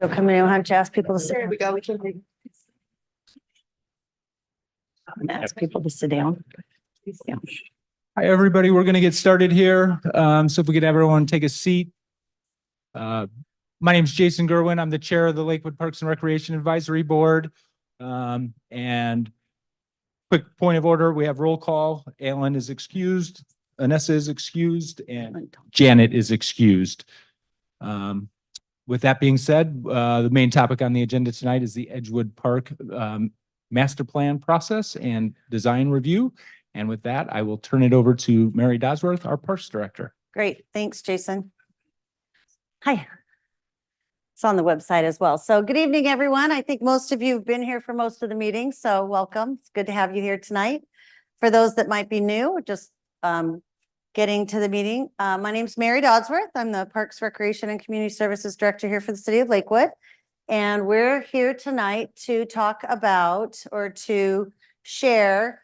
So come in, I'll have to ask people to sit. There we go. We can. Ask people to sit down. Yeah. Hi, everybody. We're going to get started here. So if we could have everyone take a seat. My name is Jason Gerwin. I'm the chair of the Lakewood Parks and Recreation Advisory Board. And quick point of order, we have roll call. Alan is excused, Anessa is excused, and Janet is excused. With that being said, the main topic on the agenda tonight is the Edgewood Park master plan process and design review. And with that, I will turn it over to Mary Dodsworth, our Parks Director. Great. Thanks, Jason. Hi. It's on the website as well. So good evening, everyone. I think most of you have been here for most of the meetings, so welcome. It's good to have you here tonight. For those that might be new, just getting to the meeting. My name is Mary Dodsworth. I'm the Parks, Recreation, and Community Services Director here for the City of Lakewood. And we're here tonight to talk about or to share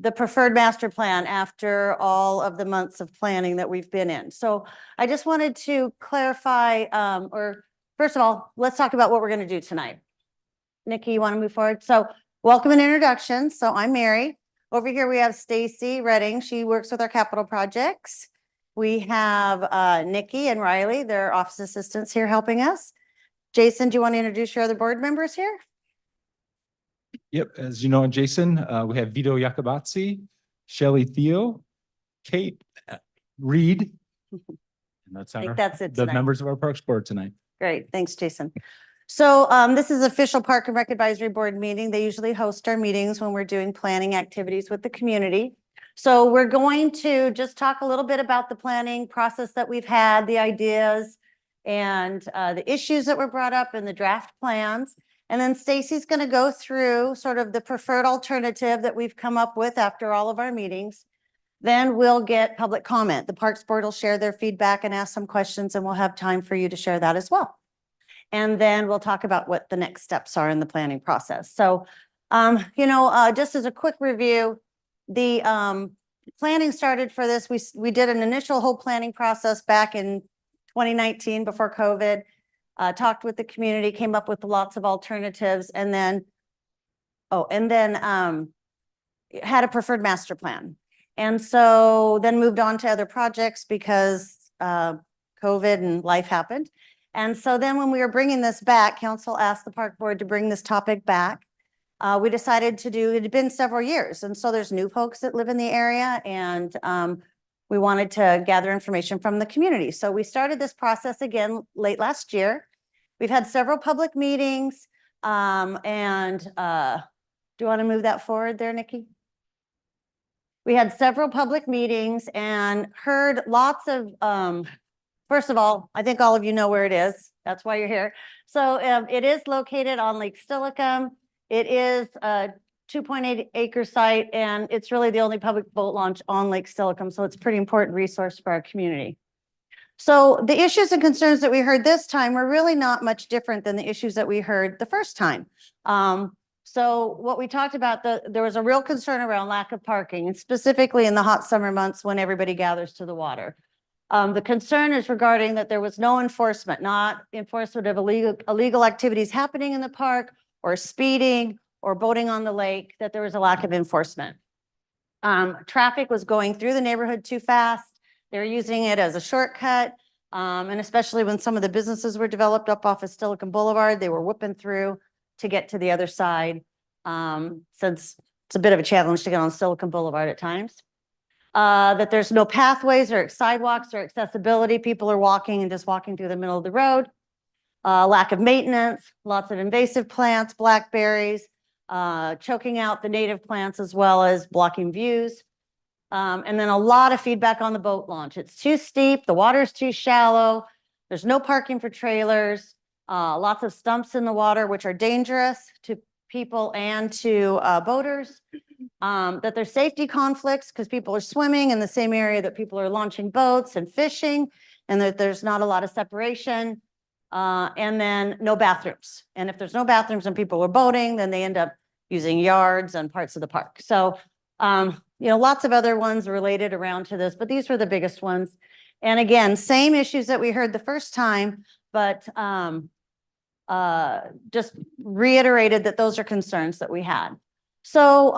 the preferred master plan after all of the months of planning that we've been in. So I just wanted to clarify, or first of all, let's talk about what we're going to do tonight. Nikki, you want to move forward? So welcome and introduction. So I'm Mary. Over here we have Stacy Redding. She works with our capital projects. We have Nikki and Riley, their office assistants here helping us. Jason, do you want to introduce your other board members here? Yep, as you know, Jason, we have Vito Iacobazzi, Shelley Theo, Kate Reed. And that's I think that's it the tonight. members of our Parks Board tonight. Great, thanks, Jason. So this is official Park and Rec Advisory Board meeting. They usually host our meetings when we're doing planning activities with the community. So we're going to just talk a little bit about the planning process that we've had, the ideas and the issues that were brought up in the draft plans. And then Stacy's going to go through sort of the preferred alternative that we've come up with after all of our meetings. Then we'll get public comment. The Parks Board will share their feedback and ask some questions, and we'll have time for you to share that as well. And then we'll talk about what the next steps are in the planning process. So, just as a quick review, the planning started for this. We did an initial whole planning process back in 2019 before COVID. Talked with the community, came up with lots of alternatives, and then had a preferred master plan. And so then moved on to other projects because COVID and life happened. And so then when we were bringing this back, council asked the park board to bring this topic back. We decided to do, it had been several years. And so there's new folks that live in the area, and we wanted to gather information from the community. So we started this process again late last year. We've had several public meetings, do you want to move that forward there, Nikki? We had several public meetings and heard lots of, first of all, I think all of you know where it is. That's why you're here. So it is located on Lake Steilacoom. It is a 2.8 acre site, and it's really the only public boat launch on Lake Steilacoom. So it's a pretty important resource for our community. So the issues and concerns that we heard this time were really not much different than the issues that we heard the first time. So what we talked about, there was a real concern around lack of parking, and specifically in the hot summer months when everybody gathers to the water. The concern is regarding that there was no enforcement, not enforcement of illegal activities happening in the park, or speeding, or boating on the lake, that there was a lack of enforcement. Traffic was going through the neighborhood too fast. They were using it as a shortcut, and especially when some of the businesses were developed up off of Steilacoom Boulevard, they were whipping through to get to the other side, since it's a bit of a challenge to get on Steilacoom Boulevard at times. That there's no pathways or sidewalks or accessibility. People are walking and just walking through the middle of the road. Lack of maintenance, lots of invasive plants, blackberries, choking out the native plants as well as blocking views. And then a lot of feedback on the boat launch. It's too steep, the water's too shallow, there's no parking for trailers, lots of stumps in the water, which are dangerous to people and to boaters. That there's safety conflicts because people are swimming in the same area that people are launching boats and fishing, and that there's not a lot of separation. And then no bathrooms. And if there's no bathrooms and people are boating, then they end up using yards and parts of the park. So, lots of other ones related around to this, but these were the biggest ones. And again, same issues that we heard the first time, but just reiterated that those are concerns that we had. So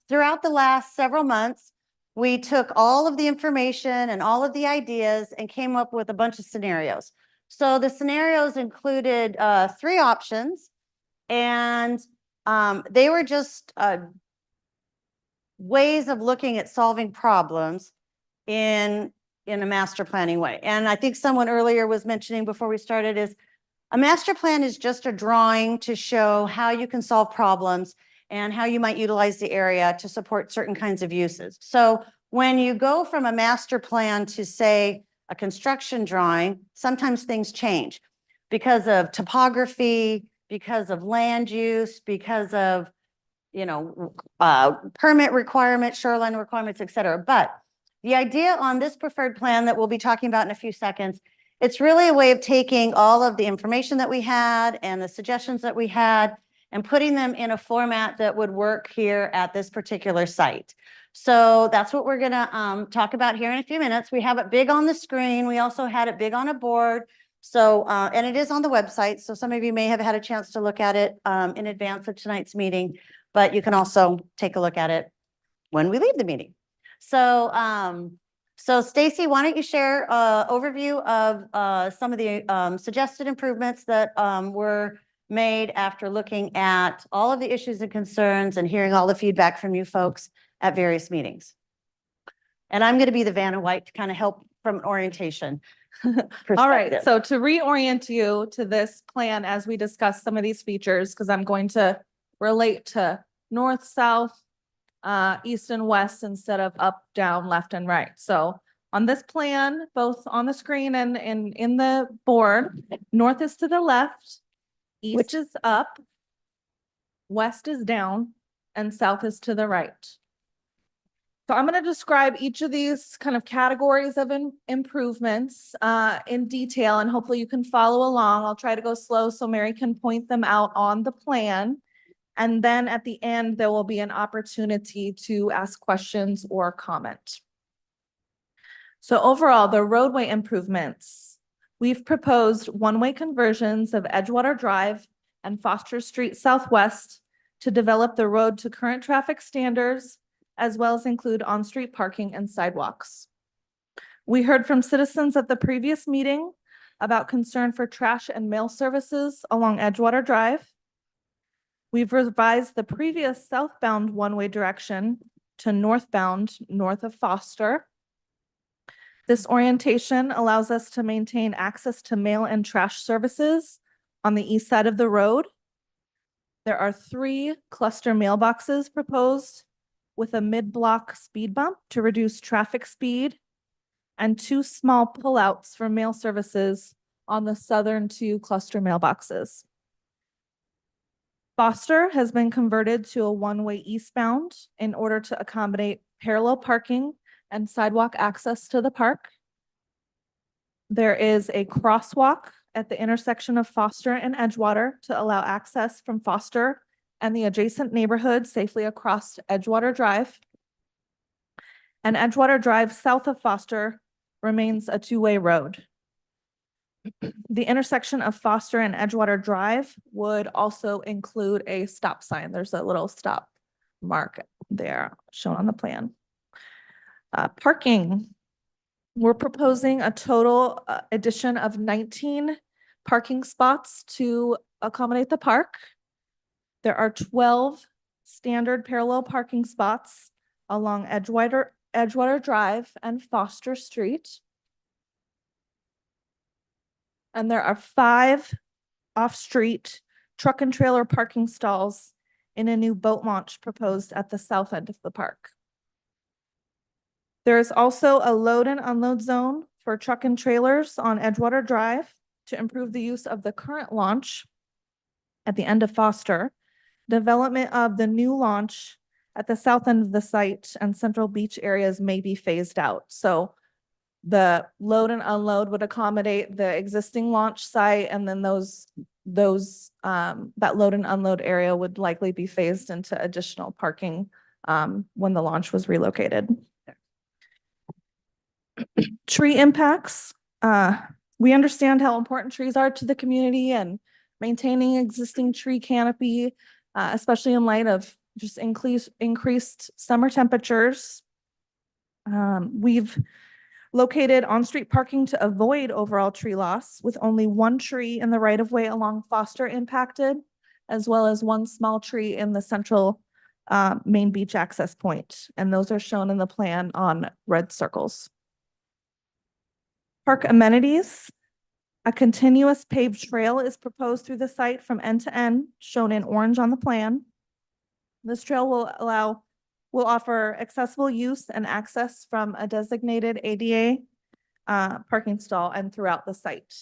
throughout the last several months, we took all of the information and all of the ideas and came up with a bunch of scenarios. So the scenarios included 3 options, and they were just ways of looking at solving problems in a master planning way. And I think someone earlier was mentioning before we started is a master plan is just a drawing to show how you can solve problems and how you might utilize the area to support certain kinds of uses. So when you go from a master plan to, say, a construction drawing, sometimes things change because of topography, because of land use, because of, you know, permit requirements, shoreline requirements, et cetera. But the idea on this preferred plan that we'll be talking about in a few seconds, it's really a way of taking all of the information that we had and the suggestions that we had and putting them in a format that would work here at this particular site. So that's what we're gonna talk about here in a few minutes. We have it big on the screen. We also had it big on a board. So, and it is on the website. So some of you may have had a chance to look at it in advance of tonight's meeting, but you can also take a look at it when we leave the meeting. So, so Stacy, why don't you share an overview of some of the suggested improvements that were made after looking at all of the issues and concerns and hearing all the feedback from you folks at various meetings. And I'm going to be the Vanna White to kind of help from an orientation perspective. All right, so to reorient you to this plan as we discuss some of these features, because I'm going to relate to north, south, east and west instead of up, down, left and right. So on this plan, both on the screen and in the board, north is to the left, east is up, west is down, and south is to the right. So I'm going to describe each of these kind of categories of improvements in detail, and hopefully you can follow along. I'll try to go slow so Mary can point them out on the plan. And then at the end, there will be an opportunity to ask questions or comment. So overall, the roadway improvements, we've proposed one-way conversions of Edgewater Drive and Foster Street Southwest to develop the road to current traffic standards, as well as include on-street parking and sidewalks. We heard from citizens at the previous meeting about concern for trash and mail services along Edgewater Drive. We've revised the previous southbound one-way direction to northbound north of Foster. This orientation allows us to maintain access to mail and trash services on the east side of the road. There are 3 cluster mailboxes proposed with a mid-block speed bump to reduce traffic speed, and 2 small pullouts for mail services on the southern 2 cluster mailboxes. Foster has been converted to a one-way eastbound in order to accommodate parallel parking and sidewalk access to the park. There is a crosswalk at the intersection of Foster and Edgewater to allow access from Foster and the adjacent neighborhood safely across Edgewater Drive. And Edgewater Drive south of Foster remains a 2-way road. The intersection of Foster and Edgewater Drive would also include a stop sign. There's a little stop mark there shown on the plan. Parking. We're proposing a total addition of 19 parking spots to accommodate the park. There are 12 standard parallel parking spots along Edgewater Drive and Foster Street. And there are 5 off-street truck and trailer parking stalls in a new boat launch proposed at the south end of the park. There is also a load and unload zone for truck and trailers on Edgewater Drive to improve the use of the current launch at the end of Foster. Development of the new launch at the south end of the site and Central Beach areas may be phased out. So the load and unload would accommodate the existing launch site, and then that load and unload area would likely be phased into additional parking when the launch was relocated. Tree impacts. We understand how important trees are to the community, and maintaining existing tree canopy, especially in light of just increased summer temperatures. We've located on-street parking to avoid overall tree loss with only one tree in the right-of-way along Foster impacted, as well as one small tree in the central main beach access point. And those are shown in the plan on red circles. Park amenities. A continuous paved trail is proposed through the site from end to end, shown in orange on the plan. This trail will offer accessible use and access from a designated ADA parking stall and throughout the site.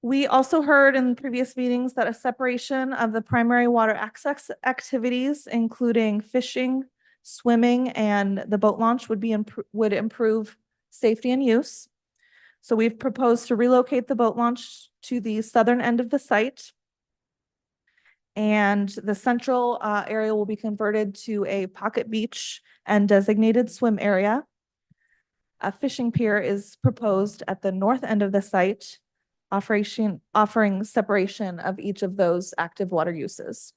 We also heard in previous meetings that a separation of the primary water access activities, including fishing, swimming, and the boat launch would improve safety and use. So we've proposed to relocate the boat launch to the southern end of the site. And the central area will be converted to a pocket beach and designated swim area. A fishing pier is proposed at the north end of the site, offering separation of each of those active water uses.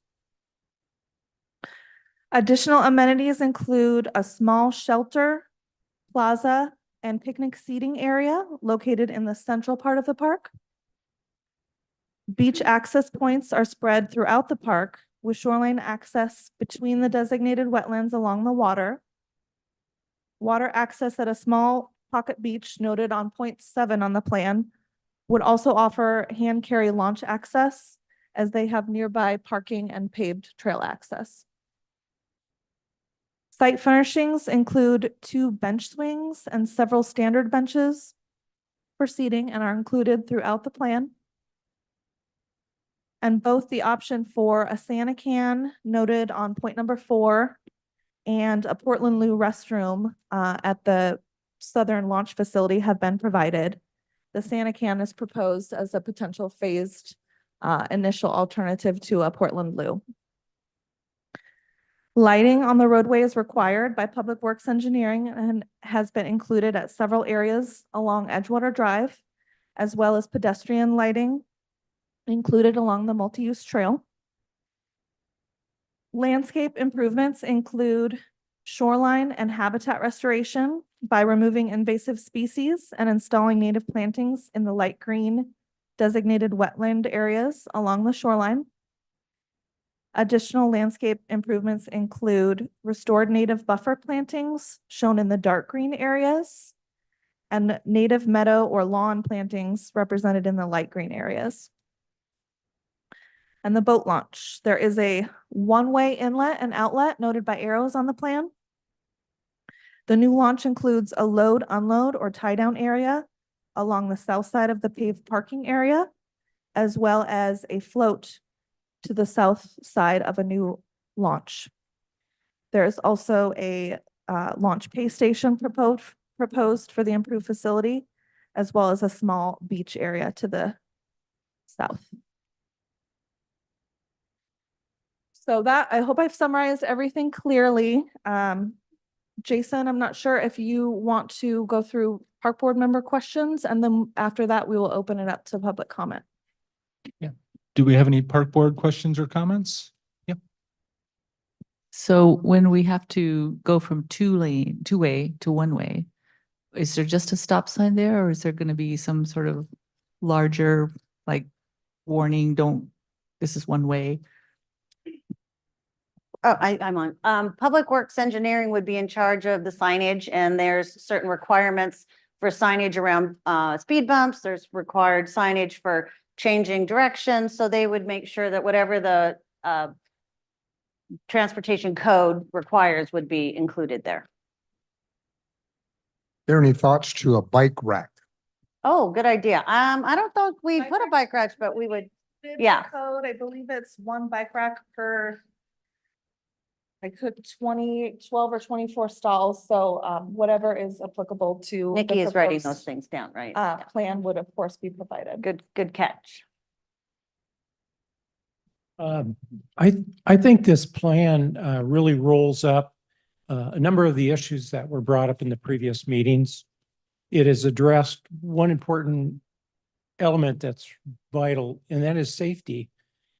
Additional amenities include a small shelter, plaza, and picnic seating area located in the central part of the park. Beach access points are spread throughout the park with shoreline access between the designated wetlands along the water. Water access at a small pocket beach noted on point 7 on the plan would also offer hand carry launch access as they have nearby parking and paved trail access. Site furnishings include 2 bench swings and several standard benches for seating and are included throughout the plan. And both the option for a Santa can noted on point number 4 and a Portland Loo restroom at the southern launch facility have been provided. The Santa can is proposed as a potential phased initial alternative to a Portland Loo. Lighting on the roadway is required by Public Works Engineering and has been included at several areas along Edgewater Drive, as well as pedestrian lighting included along the multi-use trail. Landscape improvements include shoreline and habitat restoration by removing invasive species and installing native plantings in the light green designated wetland areas along the shoreline. Additional landscape improvements include restored native buffer plantings shown in the dark green areas and native meadow or lawn plantings represented in the light green areas. And the boat launch. There is a one-way inlet and outlet noted by arrows on the plan. The new launch includes a load, unload, or tie-down area along the south side of the paved parking area, as well as a float to the south side of a new launch. There is also a launch pay station proposed for the improved facility, as well as a small beach area to the south. So that, I hope I've summarized everything clearly. Jason, I'm not sure if you want to go through park board member questions, and then after that, we will open it up to public comment. Yeah. Do we have any park board questions or comments? Yep. So when we have to go from two-way to one-way, is there just a stop sign there, or is there going to be some sort of larger, like, warning, this is one way? Oh, I'm on. Public Works Engineering would be in charge of the signage, and there's certain requirements for signage around speed bumps. There's required signage for changing direction. So they would make sure that whatever the transportation code requires would be included there. There any thoughts to a bike rack? Oh, good idea. I don't think we put a bike rack, but we would, yeah. Code, I believe it's 1 bike rack per 12 or 24 stalls. So whatever is applicable to. Nikki the is writing proposed, those things down, right? Yeah. Plan would of course be provided. Good catch. I think this plan really rolls up a number of the issues that were brought up in the previous meetings. it has addressed one important element that's vital, and that is safety.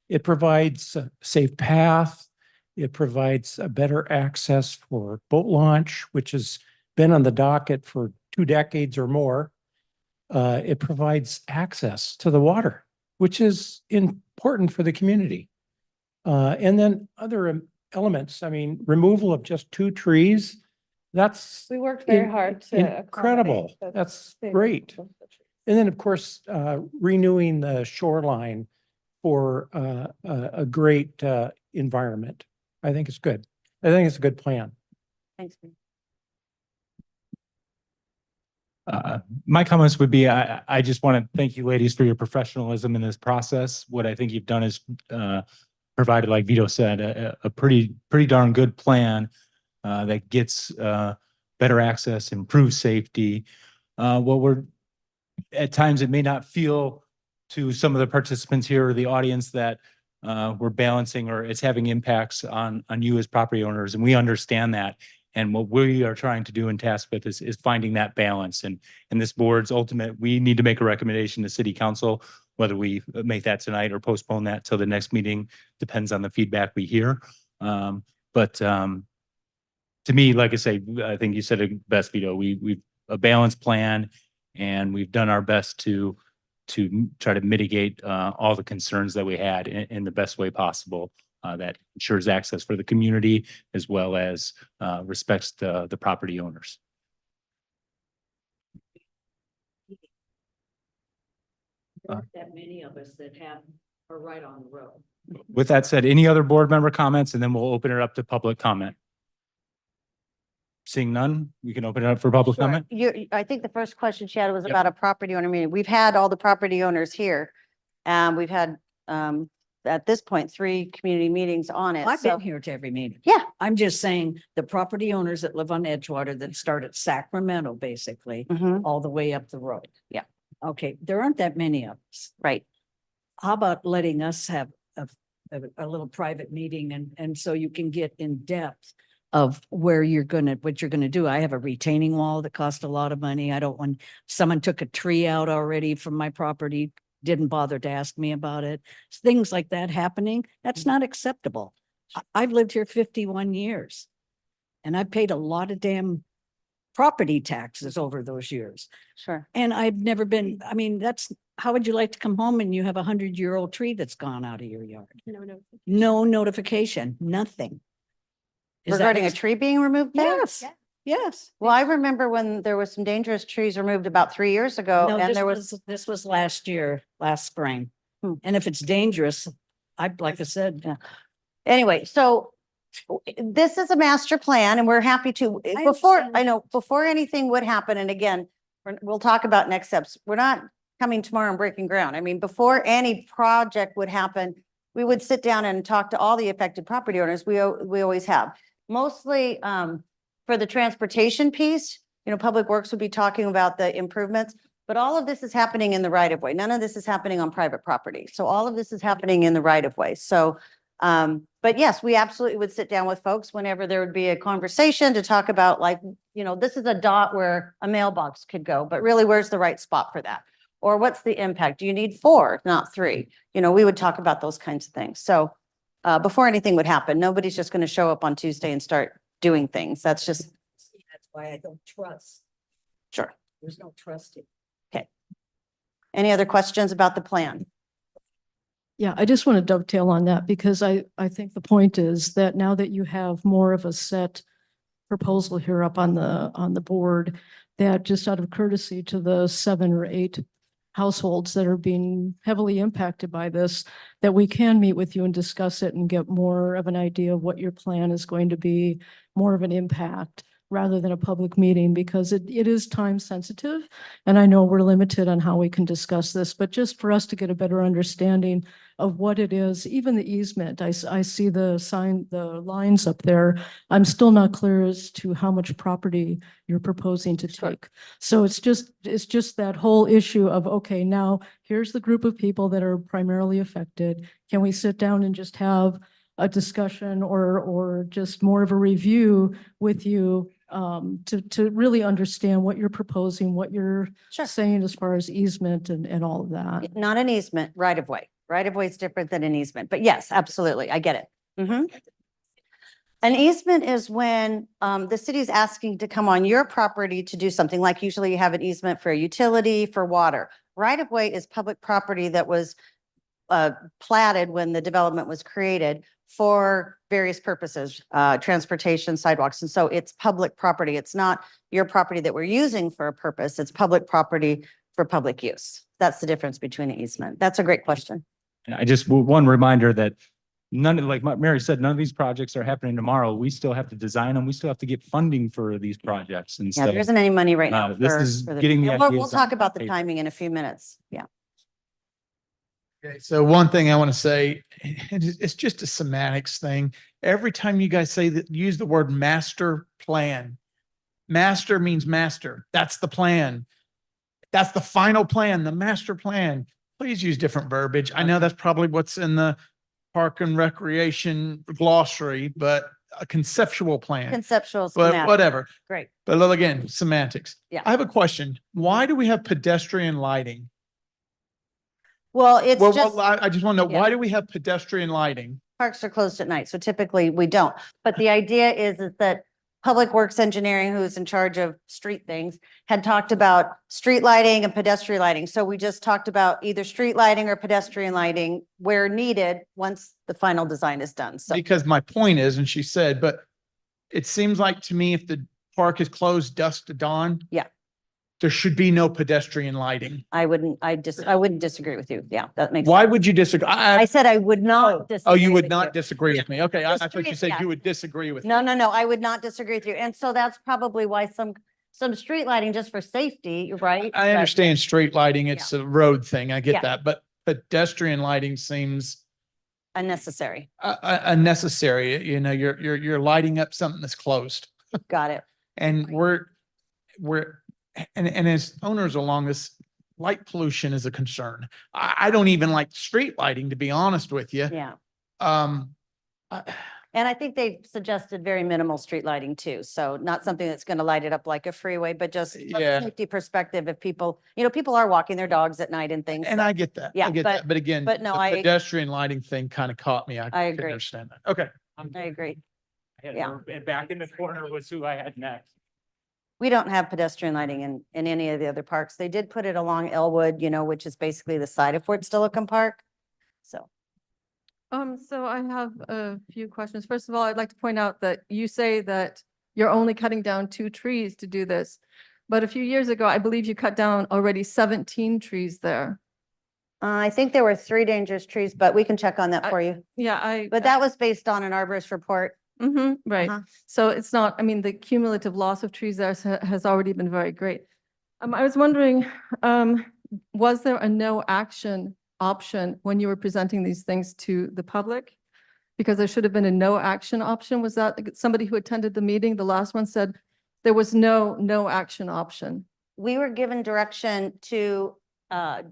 It provides a safe path. It provides a better access for boat launch, which has been on the docket for 2 decades or more. It provides access to the water, which is important for the community. And then other elements, I mean, removal of just 2 trees, that's We worked very in- hard to. incredible. accommodate the That's savings great. of the trees. And then, of course, renewing the shoreline for a great environment. I think it's good. I think it's a good plan. Thanks. My comments would be, I just want to thank you ladies for your professionalism in this process. What I think you've done is provided, like Vito said, a pretty darn good plan that gets better access, improves safety. What we're, at times it may not feel to some of the participants here or the audience that we're balancing or it's having impacts on you as property owners, and we understand that. And what we are trying to do and tasked with is finding that balance. And this board's ultimate, we need to make a recommendation to city council, whether we make that tonight or postpone that till the next meeting, depends on the feedback we hear. But to me, like I say, I think you said it best, Vito, we've a balanced plan and we've done our best to try to mitigate all the concerns that we had in the best way possible. That ensures access for the community as well as respects the property owners. There aren't that many of us that are right on the road. With that said, any other board member comments, and then we'll open it up to public comment. Seeing none, we can open it up for public Sure. comment. I think the first question she had was Yep. about a property owner meeting. We've had all the property owners here. We've had, at this point, 3 community meetings on it. I've So, been here to every meeting. yeah, I'm just saying the property owners that live on Edgewater that start at Sacramento, basically, mhm, all the way up the road. Yeah. Okay, there aren't that many of us. right. How about letting us have a little private meeting and so you can get in depth of what you're gonna do. I have a retaining wall that cost a lot of money. I don't want, someone took a tree out already from my property, didn't bother to ask me about it. Things like that happening, that's not acceptable. I've lived here 51 years. And I paid a lot of damn property taxes over those years. Sure. And I've never been, I mean, how would you like to come home and you have a 100-year-old tree that's gone out of your yard? No notification, nothing. Is that Regarding a tree being removed there? Yes, yes. Well, I remember when there was some dangerous trees removed about 3 years ago No, and this there was, this was last year, last spring. Hmm. And if it's dangerous, like I said, anyway, so this is a master plan and we're happy to, before, understand. I know, before anything would happen, and again, we'll talk about next steps. We're not coming tomorrow and breaking ground. I mean, before any project would happen, we would sit down and talk to all the affected property owners. We always have. Mostly for the transportation piece, Public Works would be talking about the improvements, but all of this is happening in the right of way. None of this is happening on private property. So all of this is happening in the right of way. So, but yes, we absolutely would sit down with folks whenever there would be a conversation to talk about like, this is a dot where a mailbox could go, but really where's the right spot for that? Or what's the impact? Do you need 4, not 3? We would talk about those kinds of things. So before anything would happen, nobody's just going to show up on Tuesday and start doing things. That's just, that's why I don't trust. sure. There's no trusting. Any other questions about the plan? Yeah, I just want to dovetail on that because I think the point is that now that you have more of a set proposal here up on the board, that just out of courtesy to the 7 or 8 households that are being heavily impacted by this, that we can meet with you and discuss it and get more of an idea of what your plan is going to be, more of an impact rather than a public meeting, because it is time sensitive. And I know we're limited on how we can discuss this, but just for us to get a better understanding of what it is, even the easement, I see the sign, the lines up there. I'm still not clear as to how much property you're proposing to take. So it's just that whole issue of, okay, now here's the group of people that are primarily affected. Can we sit down and just have a discussion or just more of a review with you to really understand what you're proposing, what you're Sure. saying as far as easement and all of that. Not an easement, right of way. Right of way is different than an easement, but yes, absolutely. I get it. Mhm. An easement is when the city is asking to come on your property to do something, like usually you have an easement for a utility, for water. Right of way is public property that was platted when the development was created for various purposes, transportation, sidewalks. And so it's public property. It's not your property that we're using for a purpose. It's public property for public use. That's the difference between an easement. That's a great question. And I just, one reminder that none of, like Mary said, none of these projects are happening tomorrow. We still have to design them. We still have to get funding for these projects. And Yeah, so there isn't any money right now. this for- is for the- getting the and we'll ideas talk on about the paper. timing in a few minutes. Yeah. Okay, so one thing I want to say, and it's just a semantics thing. Every time you guys say that, use the word master plan. Master means master. That's the plan. That's the final plan, the master plan. Please use different verbiage. I know that's probably what's in the park and recreation glossary, but a conceptual plan, Conceptual. but schematic. whatever. Great. But look, again, semantics. Yeah. I have a question. Why do we have pedestrian lighting? Well, it's Well, just. I just want to know, yeah. why do we have pedestrian lighting? Parks are closed at night, so typically we don't. But the idea is that Public Works Engineering, who's in charge of street things, had talked about street lighting and pedestrian lighting. So we just talked about either street lighting or pedestrian lighting where needed once the final design is done. So Because my point is, and she said, but it seems like to me, if the park is closed dusk to dawn. Yeah. There should be no pedestrian lighting. I wouldn't disagree with you. Yeah, that makes. Why sense. would you disagree? I said I would not. Oh, you disagree would with not disagree with me. Okay, I thought you street- said yeah. you would disagree with me. No, I would not disagree with you. And so that's probably why some street lighting just for safety, right? I But- understand street lighting, it's a road thing. I Yeah. get that, but pedestrian lighting seems Unnecessary. unnecessary. You know, you're lighting up something that's closed. Got it. And and as owners along this, light pollution is a concern. I don't even like street lighting, to be honest with you. Yeah. I- And I think they've suggested very minimal street lighting too. So not something that's going to light it up like a freeway, but just from a Yeah. safety perspective, if people, people are walking their dogs at night and things. And I get that. Yeah, I get but- that. But again, but no, the I- pedestrian lighting thing kind of caught me. I couldn't agree. understand that. Okay. I agree. Yeah. And back in the corner was who I had next. We don't have pedestrian lighting in any of the other parks. They did put it along Elwood, which is basically the side of Fort Steilacoom Park. So. So I have a few questions. First of all, I'd like to point out that you say that you're only cutting down 2 trees to do this. But a few years ago, I believe you cut down already 17 trees there. I think there were 3 dangerous trees, but we can check on that I- for you. Yeah, But that was based on an arborist report. right. Uh-huh. So it's not, the cumulative loss of trees there has already been very great. I was wondering, was there a no action option when you were presenting these things to the public? Because there should have been a no action option. Was that somebody who attended the meeting? The last one said there was no action option. We were given direction to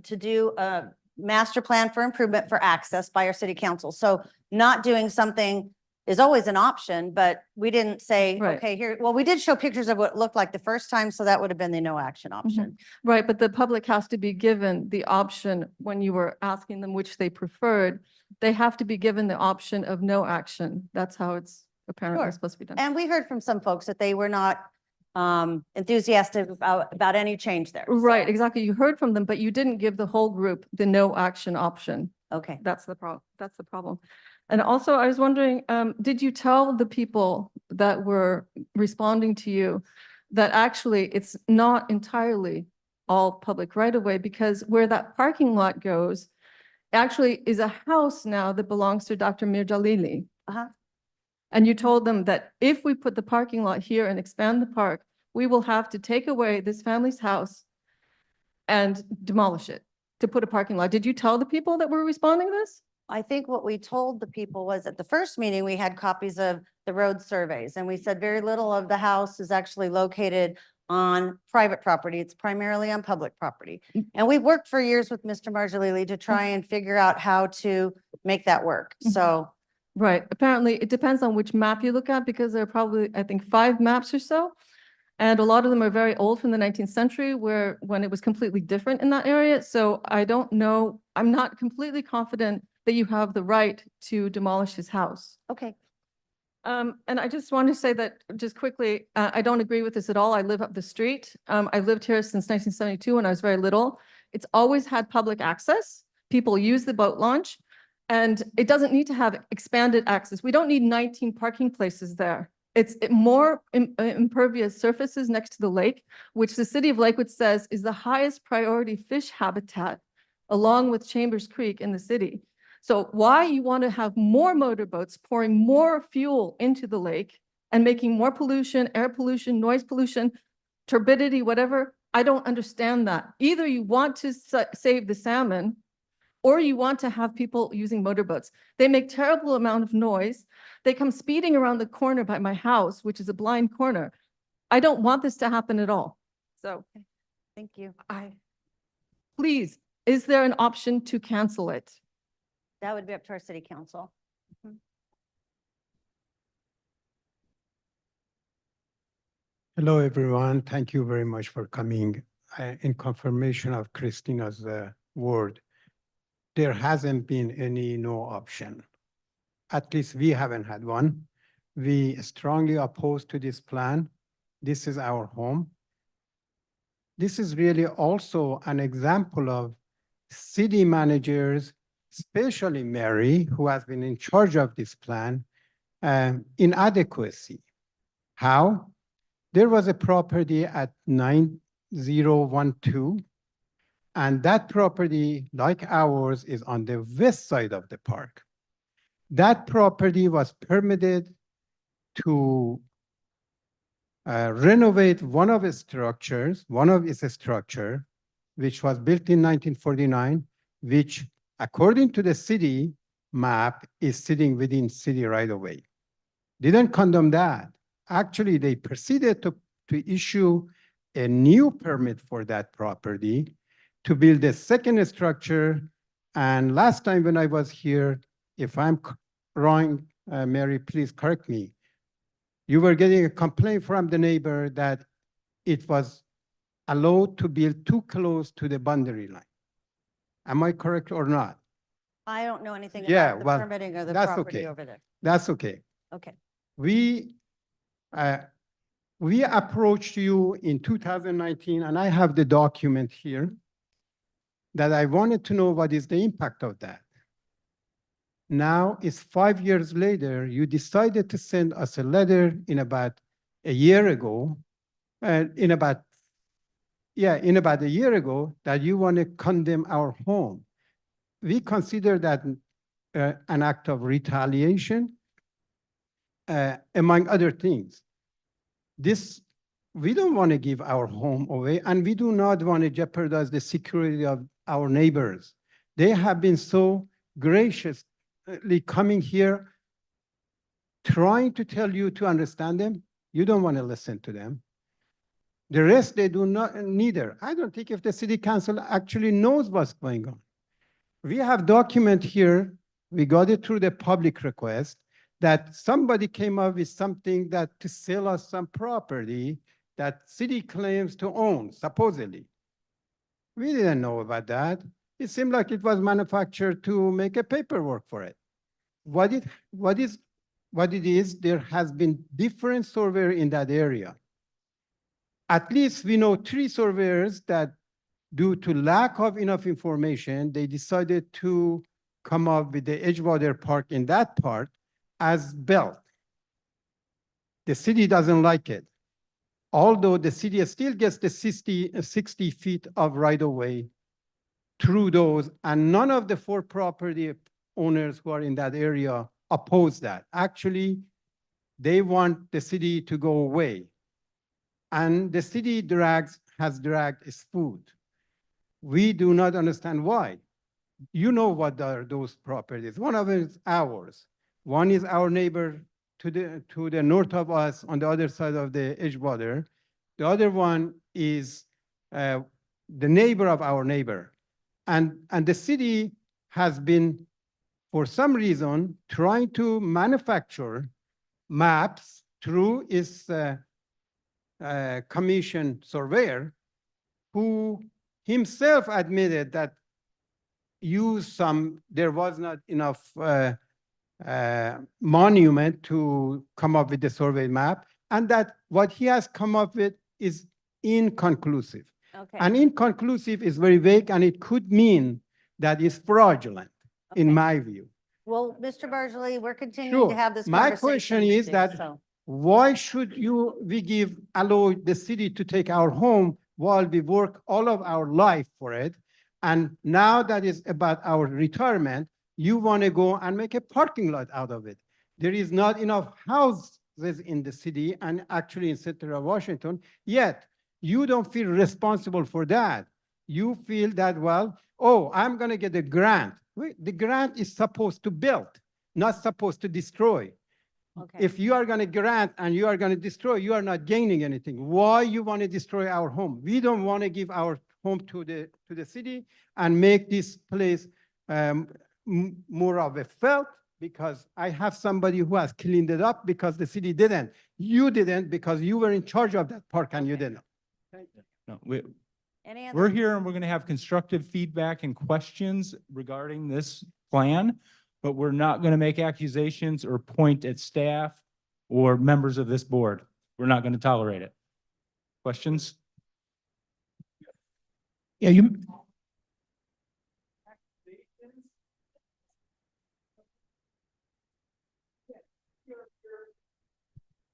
do a master plan for improvement for access by our city council. So not doing something is always an option, but we didn't say, Right. okay, here, well, we did show pictures of what it looked like the first time, so that would have been the no action option. Right, but the public has to be given the option when you were asking them which they preferred. They have to be given the option of no action. That's how it's apparently Sure. supposed to be done. And we heard from some folks that they were not enthusiastic about any change there. Right, So- exactly. You heard from them, but you didn't give the whole group the no action option. Okay. That's the problem. And also, I was wondering, did you tell the people that were responding to you that actually it's not entirely all public right of way, because where that parking lot goes actually is a house now that belongs to Dr. Mir Jalili. Uh-huh. And you told them that if we put the parking lot here and expand the park, we will have to take away this family's house and demolish it to put a parking lot. Did you tell the people that were responding to this? I think what we told the people was at the first meeting, we had copies of the road surveys, and we said very little of the house is actually located on private property. It's primarily on public property. And we've worked for years with Mr. Marjalili to try and figure out how to make that work. Mhm. So Right. Apparently, it depends on which map you look at because there are probably, I think, 5 maps or so. And a lot of them are very old from the 19th century when it was completely different in that area. So I don't know, I'm not completely confident that you have the right to demolish his house. Okay, And I just want to say that just quickly, I don't agree with this at all. I live up the street. I lived here since 1972 when I was very little. It's always had public access. People use the boat launch. And it doesn't need to have expanded access. We don't need 19 parking places there. It's more impervious surfaces next to the lake, which the city of Lakewood says is the highest priority fish habitat along with Chambers Creek in the city. So why you want to have more motorboats pouring more fuel into the lake and making more pollution, air pollution, noise pollution, turbidity, whatever, I don't understand that. Either you want to save the salmon or you want to have people using motorboats. They make terrible amount of noise. They come speeding around the corner by my house, which is a blind corner. I don't want this to happen at all. So thank you. please, is there an option to cancel it? That would be up to our city council. Hello, everyone. Thank you very much for coming. In confirmation of Christina's word, there hasn't been any no option. At least we haven't had one. We strongly oppose to this plan. This is our home. This is really also an example of city managers, especially Mary, who has been in charge of this plan, inadequacy. How? There was a property at 9012, and that property, like ours, is on the west side of the park. That property was permitted to renovate one of its structures, which was built in 1949, which, according to the city map, is sitting within city right away. Didn't condemn that. Actually, they proceeded to issue a new permit for that property to build a second structure. And last time when I was here, if I'm wrong, Mary, please correct me. You were getting a complaint from the neighbor that it was allowed to build too close to the boundary line. Am I correct or not? I don't know anything Yeah, about the well, permitting or the that's property okay. over there. That's okay. Okay. We approached you in 2019, and I have the document here that I wanted to know what is the impact of that. Now it's 5 years later, you decided to send us a letter in about a year ago, in about a year ago, that you want to condemn our home. We consider that an act of retaliation, among other things. We don't want to give our home away, and we do not want to jeopardize the security of our neighbors. They have been so graciously coming here, trying to tell you to understand them. You don't want to listen to them. The rest, they do not, neither. I don't think if the city council actually knows what's going on. We have document here, we got it through the public request, that somebody came up with something that to sell us some property that city claims to own, supposedly. We didn't know about that. It seemed like it was manufactured to make a paperwork for it. What it is, there has been different surveyor in that area. At least we know 3 surveyors that, due to lack of enough information, they decided to come up with the Edgewater Park in that part as built. The city doesn't like it. Although the city still gets the 60 feet of right-of-way through those, and none of the 4 property owners who are in that area oppose that. Actually, they want the city to go away. And the city has dragged its foot. We do not understand why. You know what are those properties. One of them is ours. One is our neighbor to the north of us on the other side of the Edgewater. The other one is the neighbor of our neighbor. And the city has been for some reason, trying to manufacture maps through its commission surveyor, who himself admitted that there was not enough monument to come up with the survey map, and that what he has come up with is inconclusive. Okay. And inconclusive is very vague, and it could mean that it's fraudulent, in Okay. my view. Well, Mr. Bartley, we're continuing to Sure. have this My conversation. question is too, that so- why should we allow the city to take our home while we work all of our life for it? And now that is about our retirement, you want to go and make a parking lot out of it. There is not enough houses in the city and actually in Central Washington, yet you don't feel responsible for that. You feel that, well, oh, I'm going to get a grant. Wait, the grant is supposed to build, not supposed to destroy. Okay. If you are going to grant and you are going to destroy, you are not gaining anything. Why you want to destroy our home? We don't want to give our home to the city and make this place more of a felt, because I have somebody who has cleaned it up because the city didn't. You didn't because you were in charge of that park and you didn't. No, Any we're other? here and we're going to have constructive feedback and questions regarding this plan, but we're not going to make accusations or point at staff or members of this board. We're not going to tolerate it. Questions? Yeah, you.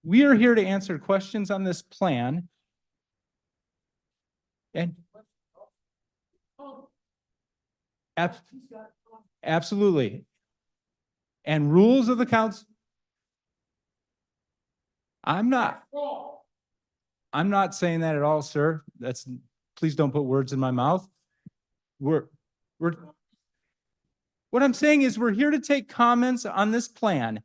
We are here to answer questions on this plan. And absolutely. And rules of the council. I'm not saying that at all, sir. Please don't put words in my mouth. What I'm saying is we're here to take comments on this plan.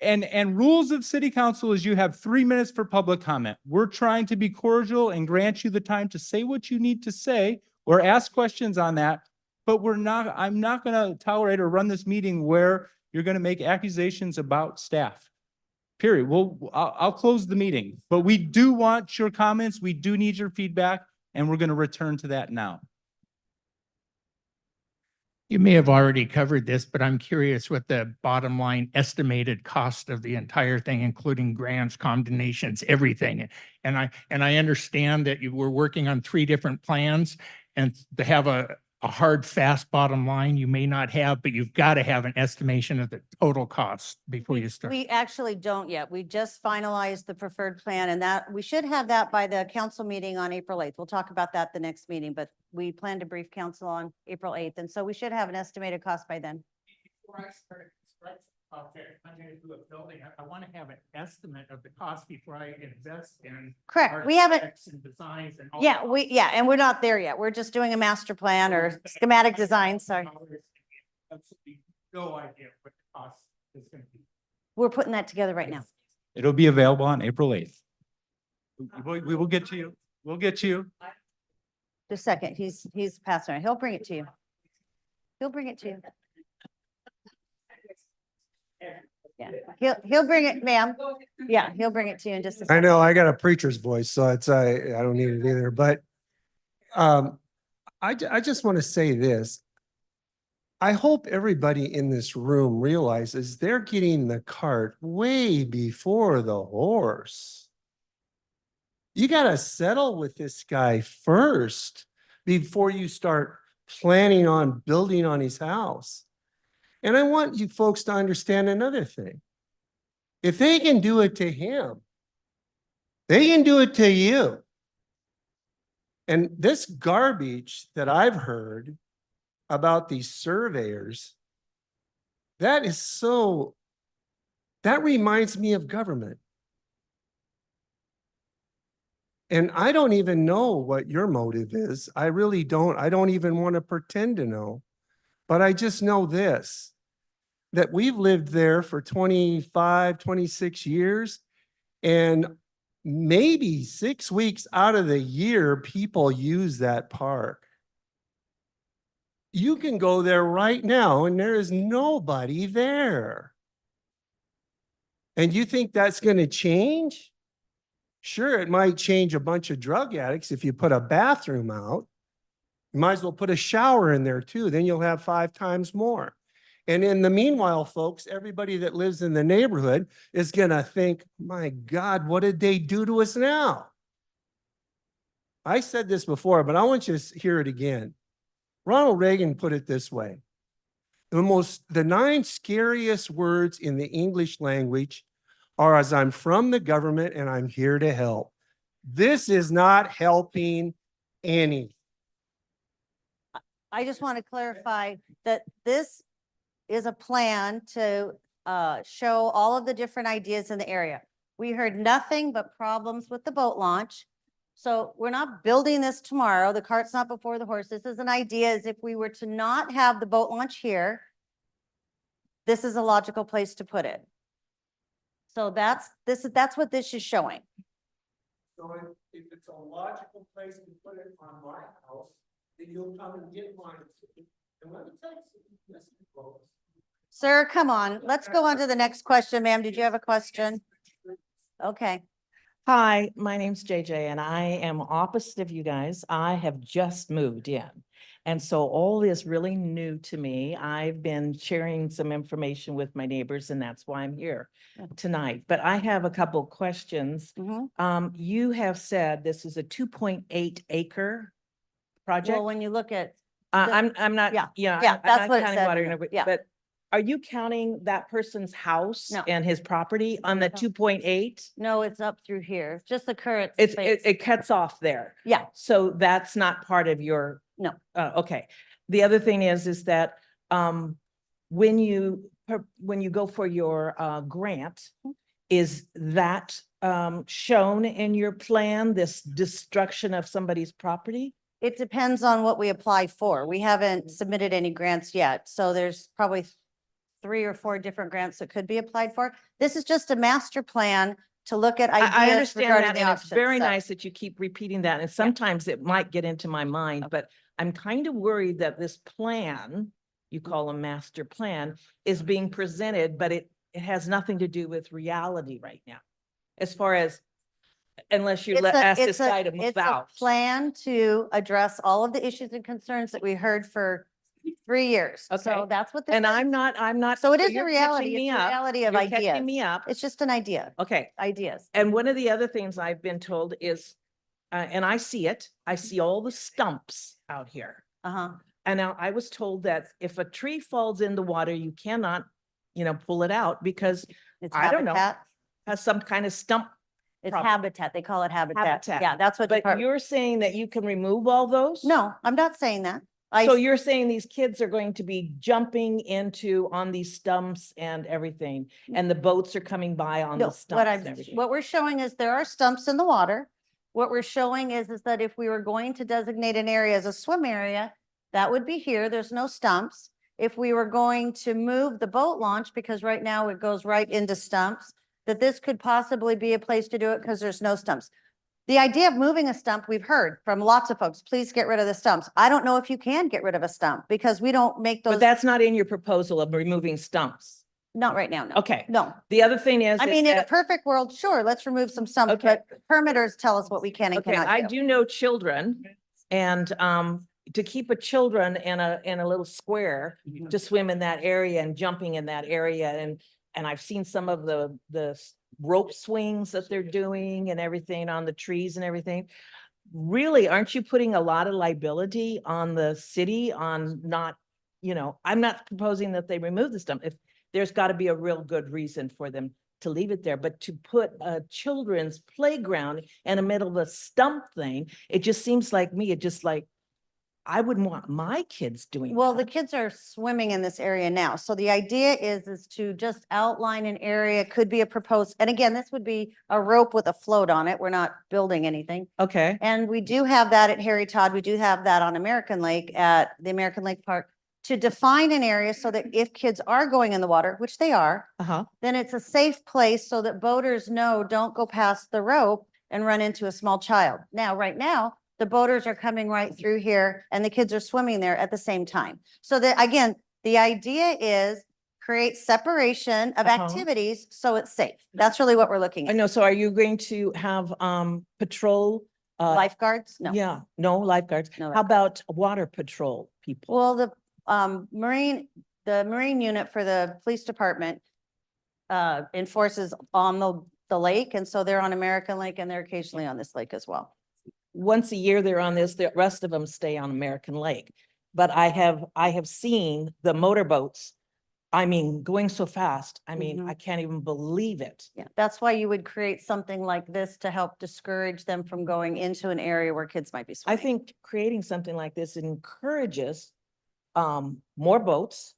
And rules of city council is you have 3 minutes for public comment. We're trying to be cordial and grant you the time to say what you need to say or ask questions on that. But I'm not going to tolerate or run this meeting where you're going to make accusations about staff. Period. I'll close the meeting, but we do want your comments. We do need your feedback, and we're going to return to that now. You may have already covered this, but I'm curious what the bottom line estimated cost of the entire thing, including grants, condemnations, everything. And I understand that you were working on 3 different plans, and to have a hard, fast bottom line you may not have, but you've got to have an estimation of the total cost before you start. We actually don't yet. We just finalized the preferred plan, and that we should have that by the council meeting on April 8th. We'll talk about that the next meeting, but we plan to brief council on April 8th. And so we should have an estimated cost by then. Before I start construction project, I'm going to do a building. I want to have an estimate of the cost before I invest in. Correct. We haven't, architects and designs and all yeah, that. and we're not there yet. We're just doing a master plan or schematic design. Sorry. Absolutely no idea what the cost is going to be. We're putting that together right now. It'll be available on April 8th. We will get to you. We'll get to you. Just a second. He's passing it. He'll bring it to you. He'll bring it to you. Yeah, he'll bring it, ma'am. Yeah, he'll bring it to you in just a I second. know I got a preacher's voice, so it's, I don't need it either, but I just want to say this. I hope everybody in this room realizes they're getting the cart way before the horse. You got to settle with this guy first before you start planning on building on his house. And I want you folks to understand another thing. If they can do it to him, they can do it to you. And this garbage that I've heard about these surveyors, that reminds me of government. And I don't even know what your motive is. I really don't. I don't even want to pretend to know. But I just know this, that we've lived there for 25, 26 years, and maybe 6 weeks out of the year, people use that park. You can go there right now and there is nobody there. And you think that's going to change? Sure, it might change a bunch of drug addicts if you put a bathroom out. You might as well put a shower in there too. Then you'll have 5 times more. And in the meanwhile, folks, everybody that lives in the neighborhood is going to think, my God, what did they do to us now? I said this before, but I want you to hear it again. Ronald Reagan put it this way. The 9 scariest words in the English language are, as I'm from the government and I'm here to help. This is not helping any. I just want to clarify that this is a plan to show all of the different ideas in the area. We heard nothing but problems with the boat launch. So we're not building this tomorrow. The cart's not before the horse. This is an idea, as if we were to not have the boat launch here, this is a logical place to put it. So that's what this is showing. So if it's a logical place to put it on my house, then you'll come and get mine. And let me tell you something, listen, folks. Sir, come on. Let's go on to the next question. Ma'am, did you have a question? Okay. Hi, my name's JJ and I am opposite of you guys. I have just moved in. And so all this really new to me. I've been sharing some information with my neighbors and that's why I'm here tonight. But I have a couple questions. You have said this is a 2.8 acre project. Well, when you look at, I'm not, yeah, yeah. yeah, I'm that's not what it counting said water in and it, everything, yeah. But are you counting that person's house No. and his property on the No. 2.8? no, it's up through here, just the current It space. cuts off there. Yeah, So that's not part of your. No. Okay. The other thing is that, when you go for your, grant, is that, shown in your plan, this destruction of somebody's property? it depends on what we apply for. We haven't submitted any grants yet, so there's probably 3 or 4 different grants that could be applied for. This is just a master plan to look at I ideas understand regarding that, the and it's options. very So- nice that you keep repeating that, and sometimes it might get into my mind, but I'm kind of worried that this plan, you call a master plan, is being presented, but it has nothing to do with reality right now. As far as, unless you ask this guy to move It's a out. plan to address all of the issues and concerns that we heard for 3 years. So Okay. that's what this And is. I'm not. So it is a you're reality. catching me It's a up. reality of You're catching ideas. me up. It's just an idea, Okay. ideas. And one of the other things I've been told is, and I see it, I see all the stumps out here. Uh-huh. And now I was told that if a tree falls in the water, you cannot, pull it out because It's I don't know. habitat. has some kind of stump. It's prob- habitat. They call it habitat. Habitat. Yeah, that's what. But Department- you're saying that you can remove all those? No, I'm not saying that. So you're saying these kids are going to be jumping on these stumps and everything, and the boats are coming by on No, the stumps and everything? what we're showing is there are stumps in the water. What we're showing is that if we were going to designate an area as a swim area, that would be here. There's no stumps. If we were going to move the boat launch, because right now it goes right into stumps, that this could possibly be a place to do it because there's no stumps. The idea of moving a stump, we've heard from lots of folks, please get rid of the stumps. I don't know if you can get rid of a stump because we don't make But those, that's not in your proposal of removing stumps. not right now, no. Okay. No. The other thing is. I is mean, in a that- perfect world, sure, let's remove some stumps, Okay. but permitters tell us what we can and Okay, I cannot do. do know children and to keep a children in a little square Mm-hmm. to swim in that area and jumping in that area and I've seen some of the rope swings that they're doing and everything on the trees and everything. Really, aren't you putting a lot of liability on the city on not, I'm not proposing that they remove the stump. If there's got to be a real good reason for them to leave it there, but to put a children's playground in the middle of a stump thing, it just seems like I wouldn't want my kids doing. Well, the that. kids are swimming in this area now. So the idea is to just outline an area, could be a proposed, and again, this would be a rope with a float on it. We're not building anything. Okay, And we do have that at Harry Todd. We do have that on American Lake at the American Lake Park to define an area so that if kids are going in the water, which they are, uh-huh. then it's a safe place so that boaters know, don't go past the rope and run into a small child. Now, right now, the boaters are coming right through here and the kids are swimming there at the same time. So that, again, the idea is create separation of Uh-huh. activities so it's safe. That's really what we're looking I at. know, so are you going to have patrol? Lifeguards? No. Yeah, no lifeguards. No How about water patrol people? Well, the marine unit for the police department enforces on the lake, and so they're on American Lake and they're occasionally on this lake as well. Once a year they're on this, the rest of them stay on American Lake. But I have seen the motorboats, I mean, going so fast. I mean, Mhm. I can't even believe it. Yeah, that's why you would create something like this to help discourage them from going into an area where kids might be I swimming. think creating something like this encourages more boats,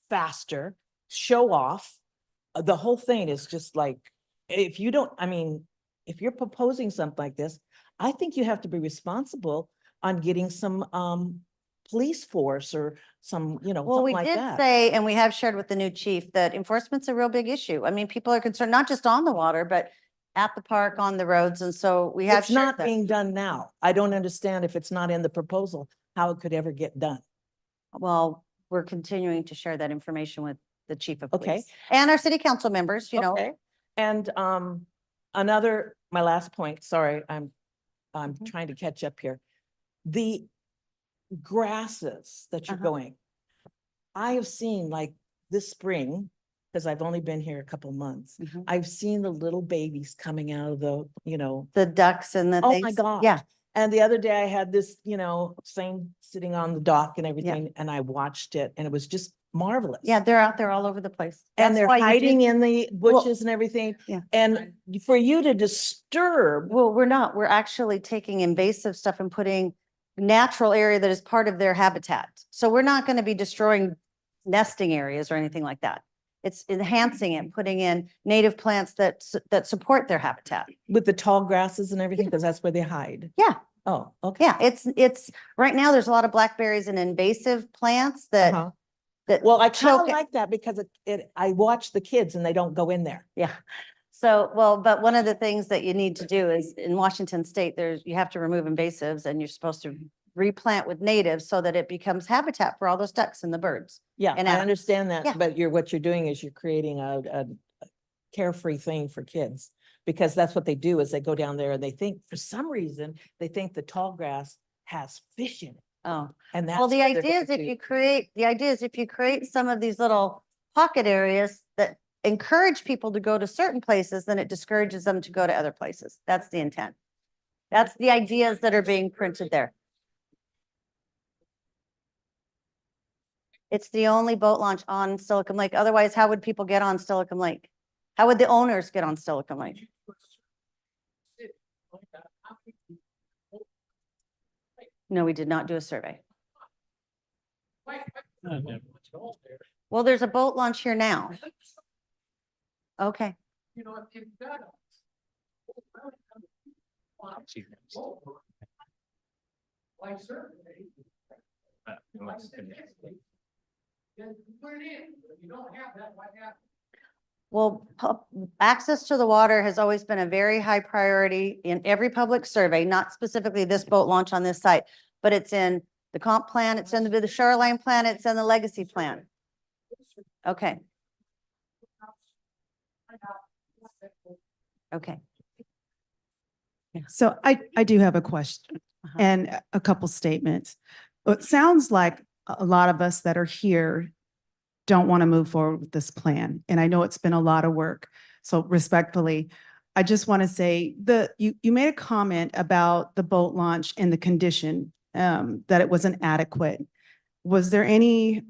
faster, show off. The whole thing is just like, if you don't, I mean, if you're proposing something like this, I think you have to be responsible on getting some police force or some, you know, Well, we something like did that. say, and we have shared with the new chief, that enforcement's a real big issue. I mean, people are concerned, not just on the water, but at the park, on the roads. And so we have It's shared not that. being done now. I don't understand if it's not in the proposal, how it could ever get done. Well, we're continuing to share that information with the chief of Okay. police and our city council members, you know. Okay. And my last point, sorry, I'm Mhm. trying to catch up here. The grasses that you're Uh-huh. going. I have seen like this spring, because I've only been here a couple months, Mhm. I've seen the little babies coming out of the, The ducks and the oh things. my God. Yeah, And the other day I had this, thing sitting on the dock and everything, and I watched it and it was just marvelous. yeah, they're out there all over the place. And That's they're why you do- hiding in the Well, bushes and everything. yeah. And for you to disturb, Well, we're not. We're actually taking invasive stuff and putting natural area that is part of their habitat. So we're not going to be destroying nesting areas or anything like that. It's enhancing it, putting in native plants that support their habitat. with the tall grasses and everything, because that's where they hide. Yeah, Oh, okay. yeah, it's, right now, there's a lot of blackberries and invasive plants Uh-huh. that Well, I kind choke of like that because I watch the kids and they don't go in there. Yeah. So, well, but one of the things that you need to do is in Washington State, you have to remove invasives and you're supposed to replant with natives so that it becomes habitat for all those ducks and the birds. Yeah, And I animals. understand Yeah. that, but what you're doing is you're creating a carefree thing for kids. Because that's what they do is they go down there and they think, for some reason, they think the tall grass has fish in it. Oh, And that's. well, the where they're idea is going if you create some of these little pocket areas that encourage people to go to certain places, then it discourages them to go to other places. That's the intent. That's the ideas that are being printed there. It's the only boat launch on Silicon Lake. Otherwise, how would people get on Silicon Lake? How would the owners get on Silicon Lake? No, we did not do a survey. Well, there's a boat launch here now. Okay. Well, access to the water has always been a very high priority in every public survey, not specifically this boat launch on this site, but it's in the comp plan, it's in the shoreline plan, it's in the legacy plan. Okay. Okay. So I do have a question Uh-huh. and a couple statements. It sounds like a lot of us that are here don't want to move forward with this plan. And I know it's been a lot of work. So respectfully, I just want to say you made a comment about the boat launch and the condition, that it wasn't adequate. Was there any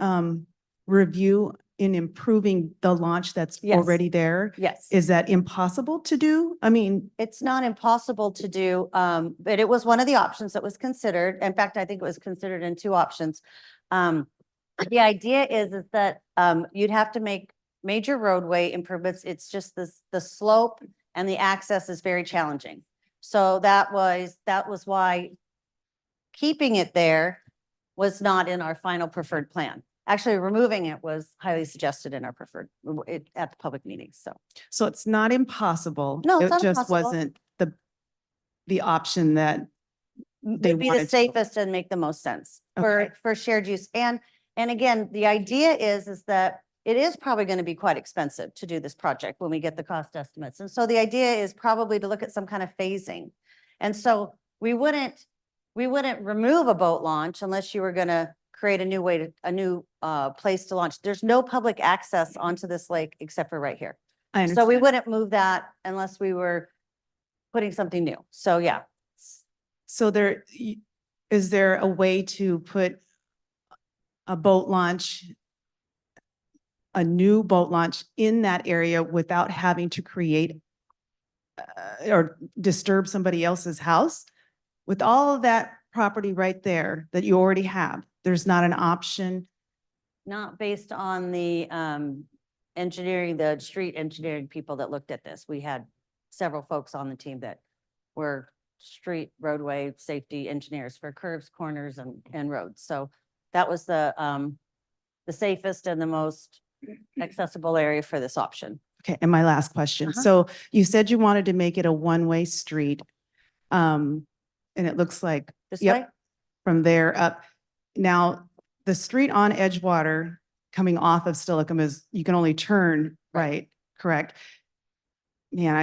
review in improving the launch that's Yes. already there? Yes. Is that impossible to do? I mean, It's not impossible to do, but it was one of the options that was considered. In fact, I think it was considered in two options. The idea is that you'd have to make major roadway improvements. It's just the slope and the access is very challenging. So that was why keeping it there was not in our final preferred plan. Actually, removing it was highly suggested in our preferred at the public meetings. so it's not impossible. No, it's It not just impossible. wasn't the option that they would be the wanted to. safest and make the most sense Okay. for shared use. And again, the idea is that it is probably going to be quite expensive to do this project when we get the cost estimates. And so the idea is probably to look at some kind of phasing. And so we wouldn't remove a boat launch unless you were going to create a new way to, a new place to launch. There's no public access onto this lake except for right here. I So we understand. wouldn't move that unless we were putting something new. So yeah. So is there a way to put a boat launch, a new boat launch in that area without having to create or disturb somebody else's house? With all of that property right there that you already have, there's not an option. Not based on the engineering, the street engineering people that looked at this. We had several folks on the team that were street roadway safety engineers for curves, corners and roads. So that was the safest and the most accessible area for this option. Okay, and my last question. Uh-huh. So you said you wanted to make it a one-way street. And it looks like, This yep, way? from there up. Now, the street on Edgewater coming off of Stillicum is, you can only turn right, correct? Man,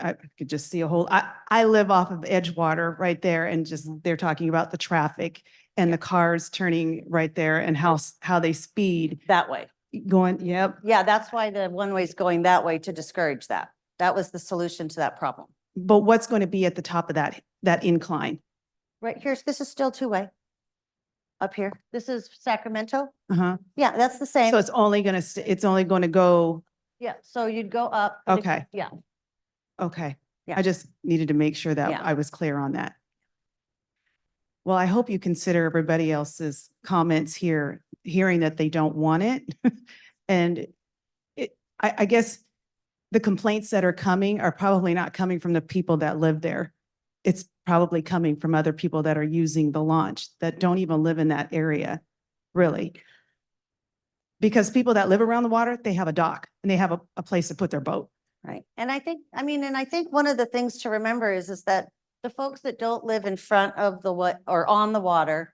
I could just see a whole, I live off of Edgewater right there and just, they're talking about the traffic and the cars turning right there and how they speed That way. going, yep. Yeah, that's why the one way's going that way to discourage that. That was the solution to that problem. But what's going to be at the top of that incline? Right here's, this is still two-way. Up here, this is Sacramento. Uh-huh. Yeah, that's the same. So it's only going to, it's only going to go, Yeah, so you'd go up. but if- okay, Yeah, okay. Yeah. I just needed to make sure that Yeah. I was clear on that. Well, I hope you consider everybody else's comments here, hearing that they don't want it. And I guess the complaints that are coming are probably not coming from the people that live there. It's probably coming from other people that are using the launch that don't even live in that area, really. Because people that live around the water, they have a dock and they have a place to put their boat. right. And I think, and I think one of the things to remember is that the folks that don't live in front of the what, or on the water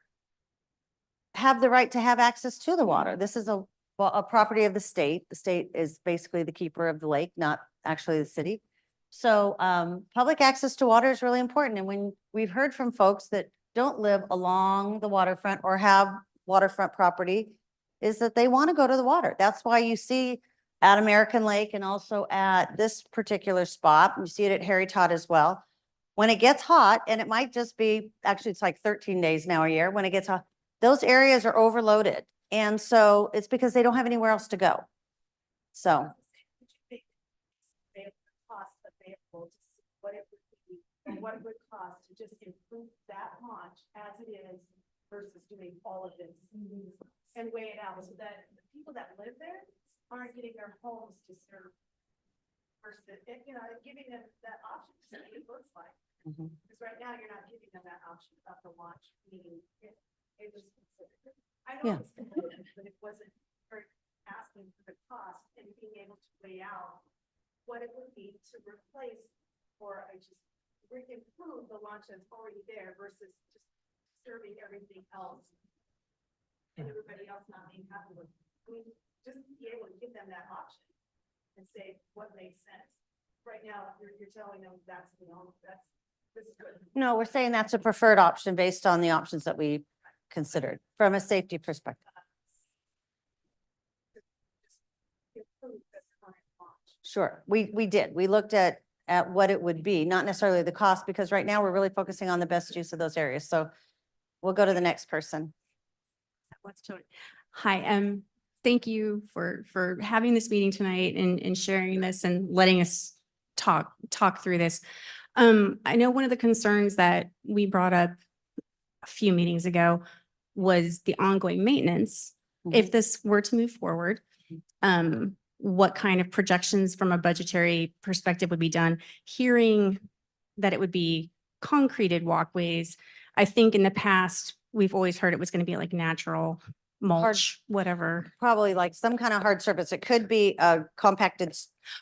have the right to have access to the water. This is a property of the state. The state is basically the keeper of the lake, not actually the city. So public access to water is really important. And when we've heard from folks that don't live along the waterfront or have waterfront property, is that they want to go to the water. That's why you see at American Lake and also at this particular spot, and you see it at Harry Todd as well. When it gets hot, and it might just be, actually it's like 13 days now a year, when it gets hot, those areas are overloaded. And so it's because they don't have anywhere else to go. So. What it would cost to just improve that launch as it is versus doing all of this and weigh it out so that the people that live there aren't getting their homes disturbed versus, giving them that option to see what it looks like. Because right now you're not giving them that option about the launch, meaning it was considered. I know Yeah. it's considered, but it wasn't very asking for the cost and being able to weigh out what it would be to replace or improve the launch that's already there versus just disturbing everything else. And everybody else not being happy with, just be able to give them that option and say what makes sense. Right now, you're telling them that's, this is good. No, we're saying that's a preferred option based on the options that we considered from a safety perspective. Improve the current launch. Sure, we did. We looked at what it would be, not necessarily the cost, because right now we're really focusing on the best use of those areas. So we'll go to the next person. Hi, thank you for having this meeting tonight and sharing this and letting us talk through this. I know one of the concerns that we brought up a few meetings ago was the ongoing maintenance. If this were to move forward, what kind of projections from a budgetary perspective would be done? Hearing that it would be concreted walkways. I think in the past, we've always heard it was going to be like natural mulch, whatever. Probably like some kind of hard surface. It could be a compacted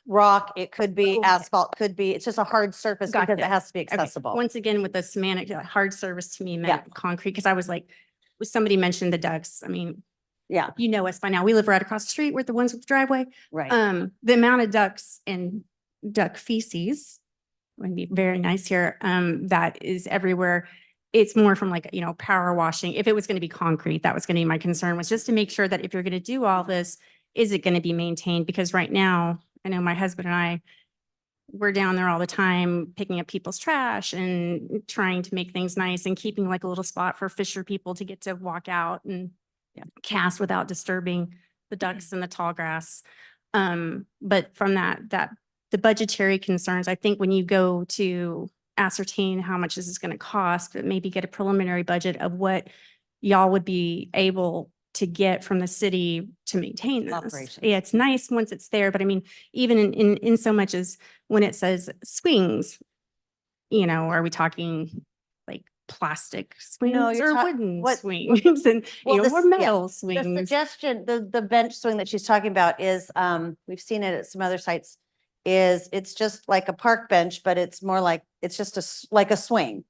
rock, it could be Okay. asphalt, could be, it's just a hard surface because it Gotcha. has to be Okay. accessible. Once again, with the semantic, hard service to me meant concrete, because I was like, somebody mentioned the ducks. I mean, Yeah, you know us by now. We live right across the street. We're the ones with the driveway. right. The amount of ducks and duck feces would be very nice here. That is everywhere. It's more from like, power washing. If it was going to be concrete, that was going to be my concern, was just to make sure that if you're going to do all this, is it going to be maintained? Because right now, I know my husband and I, we're down there all the time picking up people's trash and trying to make things nice and keeping like a little spot for fisher people to get to walk out and cast without disturbing the ducks and the tall grass. But from the budgetary concerns, I think when you go to ascertain how much this is going to cost, but maybe get a preliminary budget of what y'all would be able to get from the city to maintain this. Operations. Yeah, it's nice once it's there, but I mean, even in so much as when it says swings, are we talking like plastic swings you're or talk- wooden what- swings and, Well, or this- metal The swings? suggestion, the bench swing that she's talking about is, we've seen it at some other sites, is it's just like a park bench, but it's more like, it's just like a swing,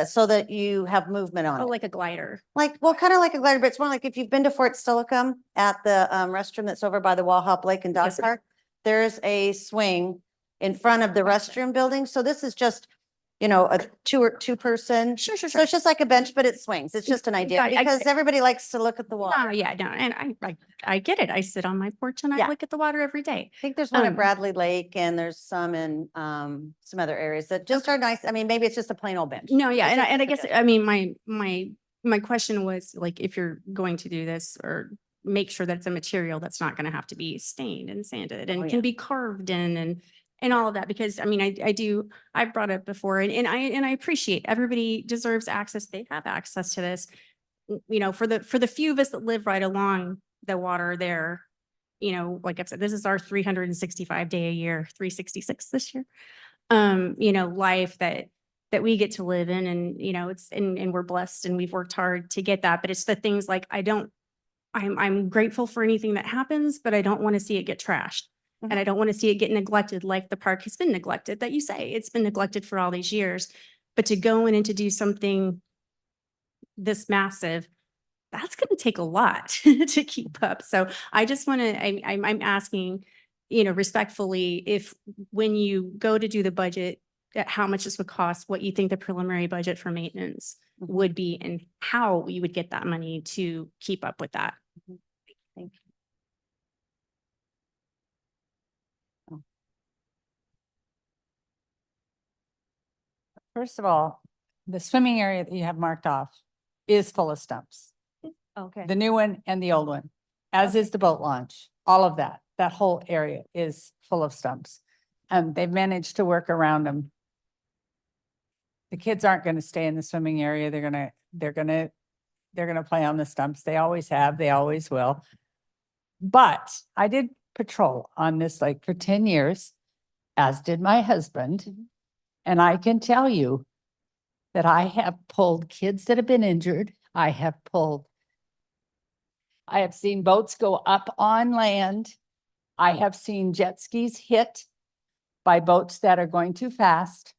so that you have movement on Oh, it. like a glider. Well, kind of like a glider, but it's more like if you've been to Fort Steilacoom at the restroom that's over by the Wahop Lake and Dog Yes, sir. Park, there's a swing in front of the restroom building. So this is just, a two person. Sure, sure, So sure. it's just like a bench, but it swings. It's just an idea Got it. because everybody likes to look at the No, water. yeah, no, and I get it. I sit on my porch and I Yeah. look at the water every day. I think there's one at Um, Bradley Lake and there's some in some other areas that just are nice. I mean, maybe it's just a plain old bench. No, yeah, It's and just I a guess, bench. I mean, my question was like, if you're going to do this, or make sure that it's a material that's not going to have to be stained and sanded and Oh, can yeah. be carved in and all of that, because I mean, I've brought it before and I appreciate everybody deserves access. They have access to this. For the few of us that live right along the water there, like I've said, this is our 365 day a year, 366 this year. Life that we get to live in, and and we're blessed and we've worked hard to get that. But it's the things like I'm grateful for anything that happens, but I don't want to see it get trashed. And I don't want to see it get neglected like the park has been neglected, that you say it's been neglected for all these years. But to go in and to do something this massive, that's going to take a lot to keep up. So I just want to, I'm asking, respectfully, if when you go to do the budget, how much this would cost, what you think the preliminary budget for maintenance would be, and how you would get that money to keep up with that. Thank you. First of all, the swimming area that you have marked off is full of stumps. Okay. The new one and the old one, as is the boat launch, all of that whole area is full of stumps. And they've managed to work around them. The kids aren't going to stay in the swimming area. They're going to play on the stumps. They always have, they always will. But I did patrol on this lake for 10 years, as did my husband. And I can tell you that I have pulled kids that have been injured. I have seen boats go up on land. I have seen jet skis hit by boats that are going too fast.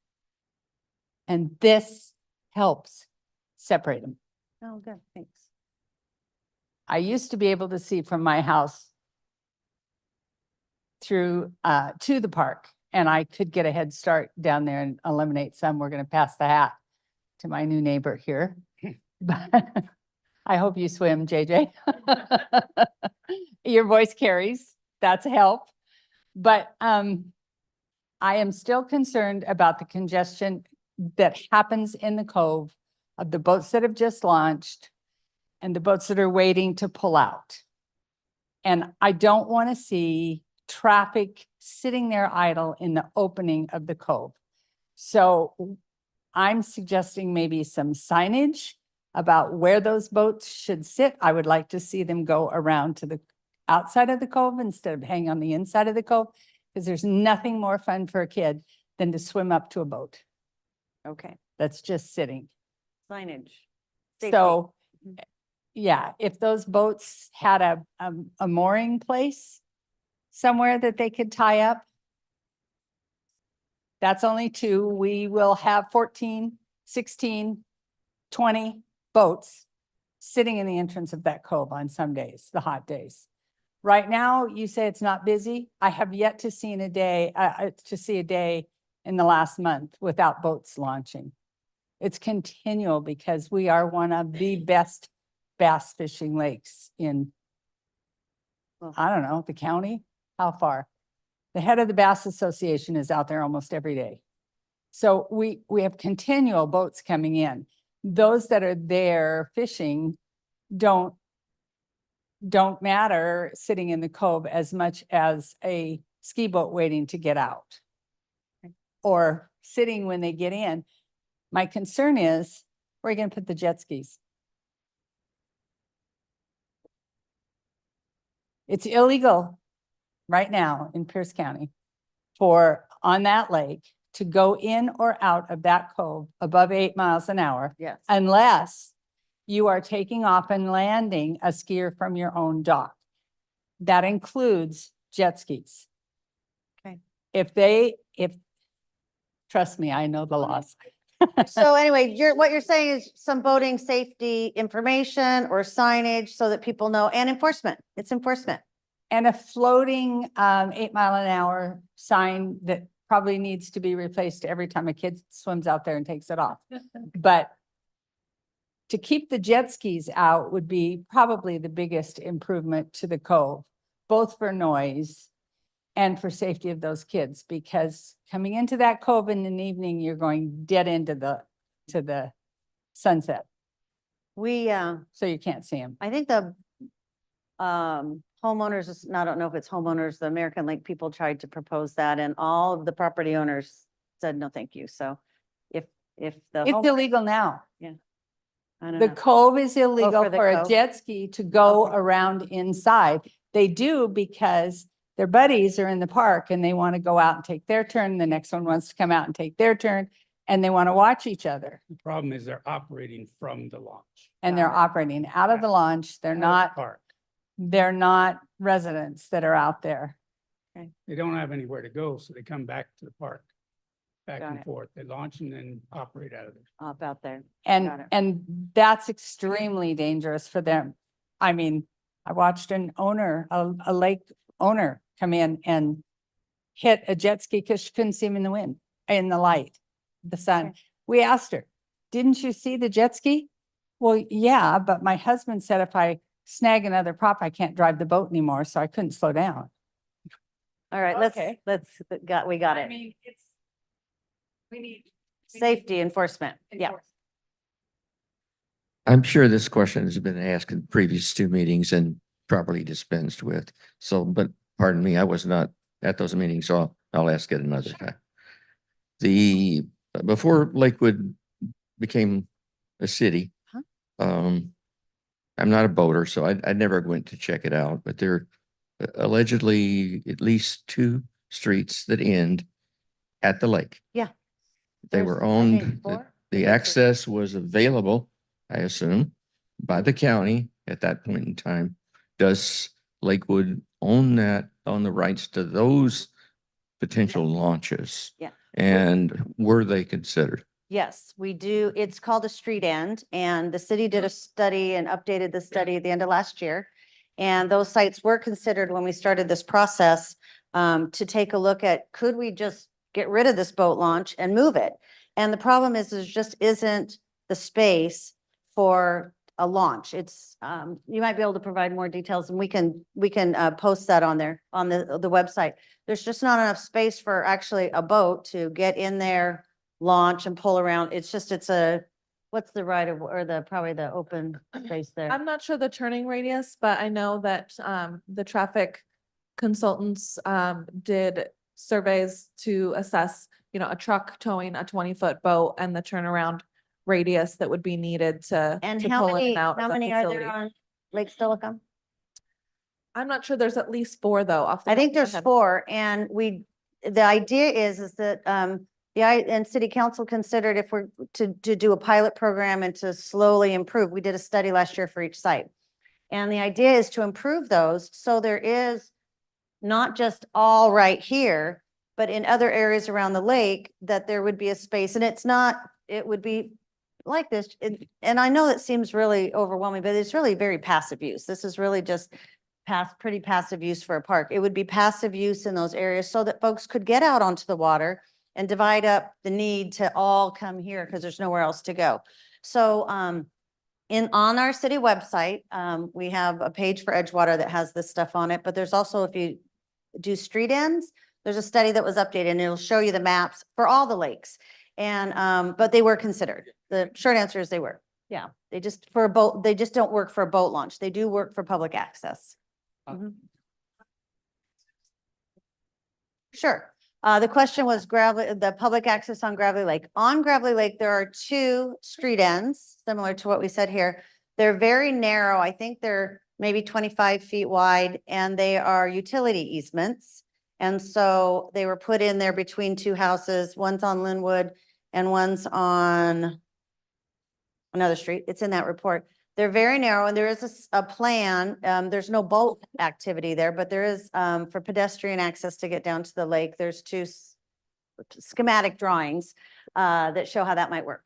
And this helps separate them. Oh, good, thanks. I used to be able to see from my house through to the park, and I could get a head start down there and eliminate some. We're going to pass the hat to my new neighbor here. But I hope you swim, JJ. Your voice carries, that's a help. But I am still concerned about the congestion that happens in the cove of the boats that have just launched and the boats that are waiting to pull out. And I don't want to see traffic sitting there idle in the opening of the cove. So I'm suggesting maybe some signage about where those boats should sit. I would like to see them go around to the outside of the cove instead of hang on the inside of the cove, because there's nothing more fun for a kid than to swim up to a boat Okay, that's just sitting. signage. Safety. So yeah, if those boats had a mooring place somewhere that they could tie up. That's only two. We will have 14, 16, 20 boats sitting in the entrance of that cove on some days, the hot days. Right now, you say it's not busy. I have yet to see a day in the last month without boats launching. It's continual because we are one of the best bass fishing lakes in, I don't know, the county. How far? The head of the Bass Association is out there almost every day. So we have continual boats coming in. Those that are there fishing don't matter sitting in the cove as much as a ski boat waiting to get out or sitting when they get in. My concern is, where are you going to put the jet skis? It's illegal right now in Pierce County for on that lake to go in or out of that cove above 8 miles an hour. Yes. Unless you are taking off and landing a skier from your own dock. That includes jet skis. Okay. If trust me, I know the laws. So anyway, what you're saying is some boating safety information or signage so that people know, and enforcement. It's enforcement. And a floating 8 mile an hour sign that probably needs to be replaced every time a kid swims out there and takes it off. But to keep the jet skis out would be probably the biggest improvement to the cove, both for noise and for safety of those kids, because coming into that cove in an evening, you're going dead into the sunset. So you can't see them. I think the homeowners, I don't know if it's homeowners, the American Lake people tried to propose that and all of the property owners said, no, thank you. So if the. It's illegal now. Yeah. I don't The know. cove is illegal for the for a cove? jet ski to go around inside. They do because their buddies are in the park and they want to go out and take their turn. The next one wants to come out and take their turn and they want to watch each other. The problem is they're operating from the launch. And they're operating out of the launch. They're not, Park. they're not residents that are out there. They don't have anywhere to go, so they come back to the park, back Got and it. forth. They launch and then operate out of there. Up out there. And, Got it. and that's extremely dangerous for them. I mean, I watched an owner, a lake owner come in and hit a jet ski because she couldn't see him in the wind, in the light, the sun. Okay. We asked her, didn't you see the jet ski? Well, yeah, but my husband said if I snag another prop, I can't drive the boat anymore, so I couldn't slow down. All right, Okay. we got I it. mean, we need. Safety enforcement. Yeah. I'm sure this question has been asked in previous two meetings and properly dispensed with. So, but pardon me, I was not at those meetings, so I'll ask it another time. Before Lakewood became a city, I'm not a boater, so I never went to check it out, but there are allegedly at least two streets that end at the lake. Yeah. They There's, were I owned, think, the- 4. the access was available, I assume, by the county at that point in time. Does Lakewood own the rights to those potential launches? Yeah. And were they considered? Yes, we do. It's called a street end and the city did a study and updated the study at the end of last year. And those sites were considered when we started this process to take a look at, could we just get rid of this boat launch and move it? And the problem is, there just isn't the space for a launch. It's, you might be able to provide more details and we can post that on there, on the website. There's just not enough space for actually a boat to get in there, launch and pull around. It's just, what's the right of, or probably the open space there. I'm not sure the turning radius, but I know that the traffic consultants did surveys to assess, a truck towing a 20-foot boat and the turnaround radius that would be needed to And to how pull in many, and out how of the many are facility. there on Lake Steilacoom? I'm not sure. There's at least 4 though. Off the I top think of my there's head. 4 and the idea is that And city council considered if we're to do a pilot program and to slowly improve. We did a study last year for each site. And the idea is to improve those. So there is not just all right here, but in other areas around the lake, that there would be a space, and it would be like this. And I know it seems really overwhelming, but it's really very passive use. This is really just pretty passive use for a park. It would be passive use in those areas so that folks could get out onto the water and divide up the need to all come here because there's nowhere else to go. So, on our city website, we have a page for Edgewater that has this stuff on it, but there's also, if you do street ends, there's a study that was updated and it'll show you the maps for all the lakes. And, but they were considered. The short answer is they were. Yeah, they just don't work for a boat launch. They do work for public access. Mhm. Sure. The question was the public access on Gravelly Lake. On Gravelly Lake, there are 2 street ends, similar to what we said here. They're very narrow. I think they're maybe 25 feet wide, and they are utility easements. And so they were put in there between 2 houses. One's on Linwood and one's on another street. It's in that report. They're very narrow, and there is a plan. There's no boat activity there, but there is for pedestrian access to get down to the lake. There's 2 schematic drawings that show how that might work.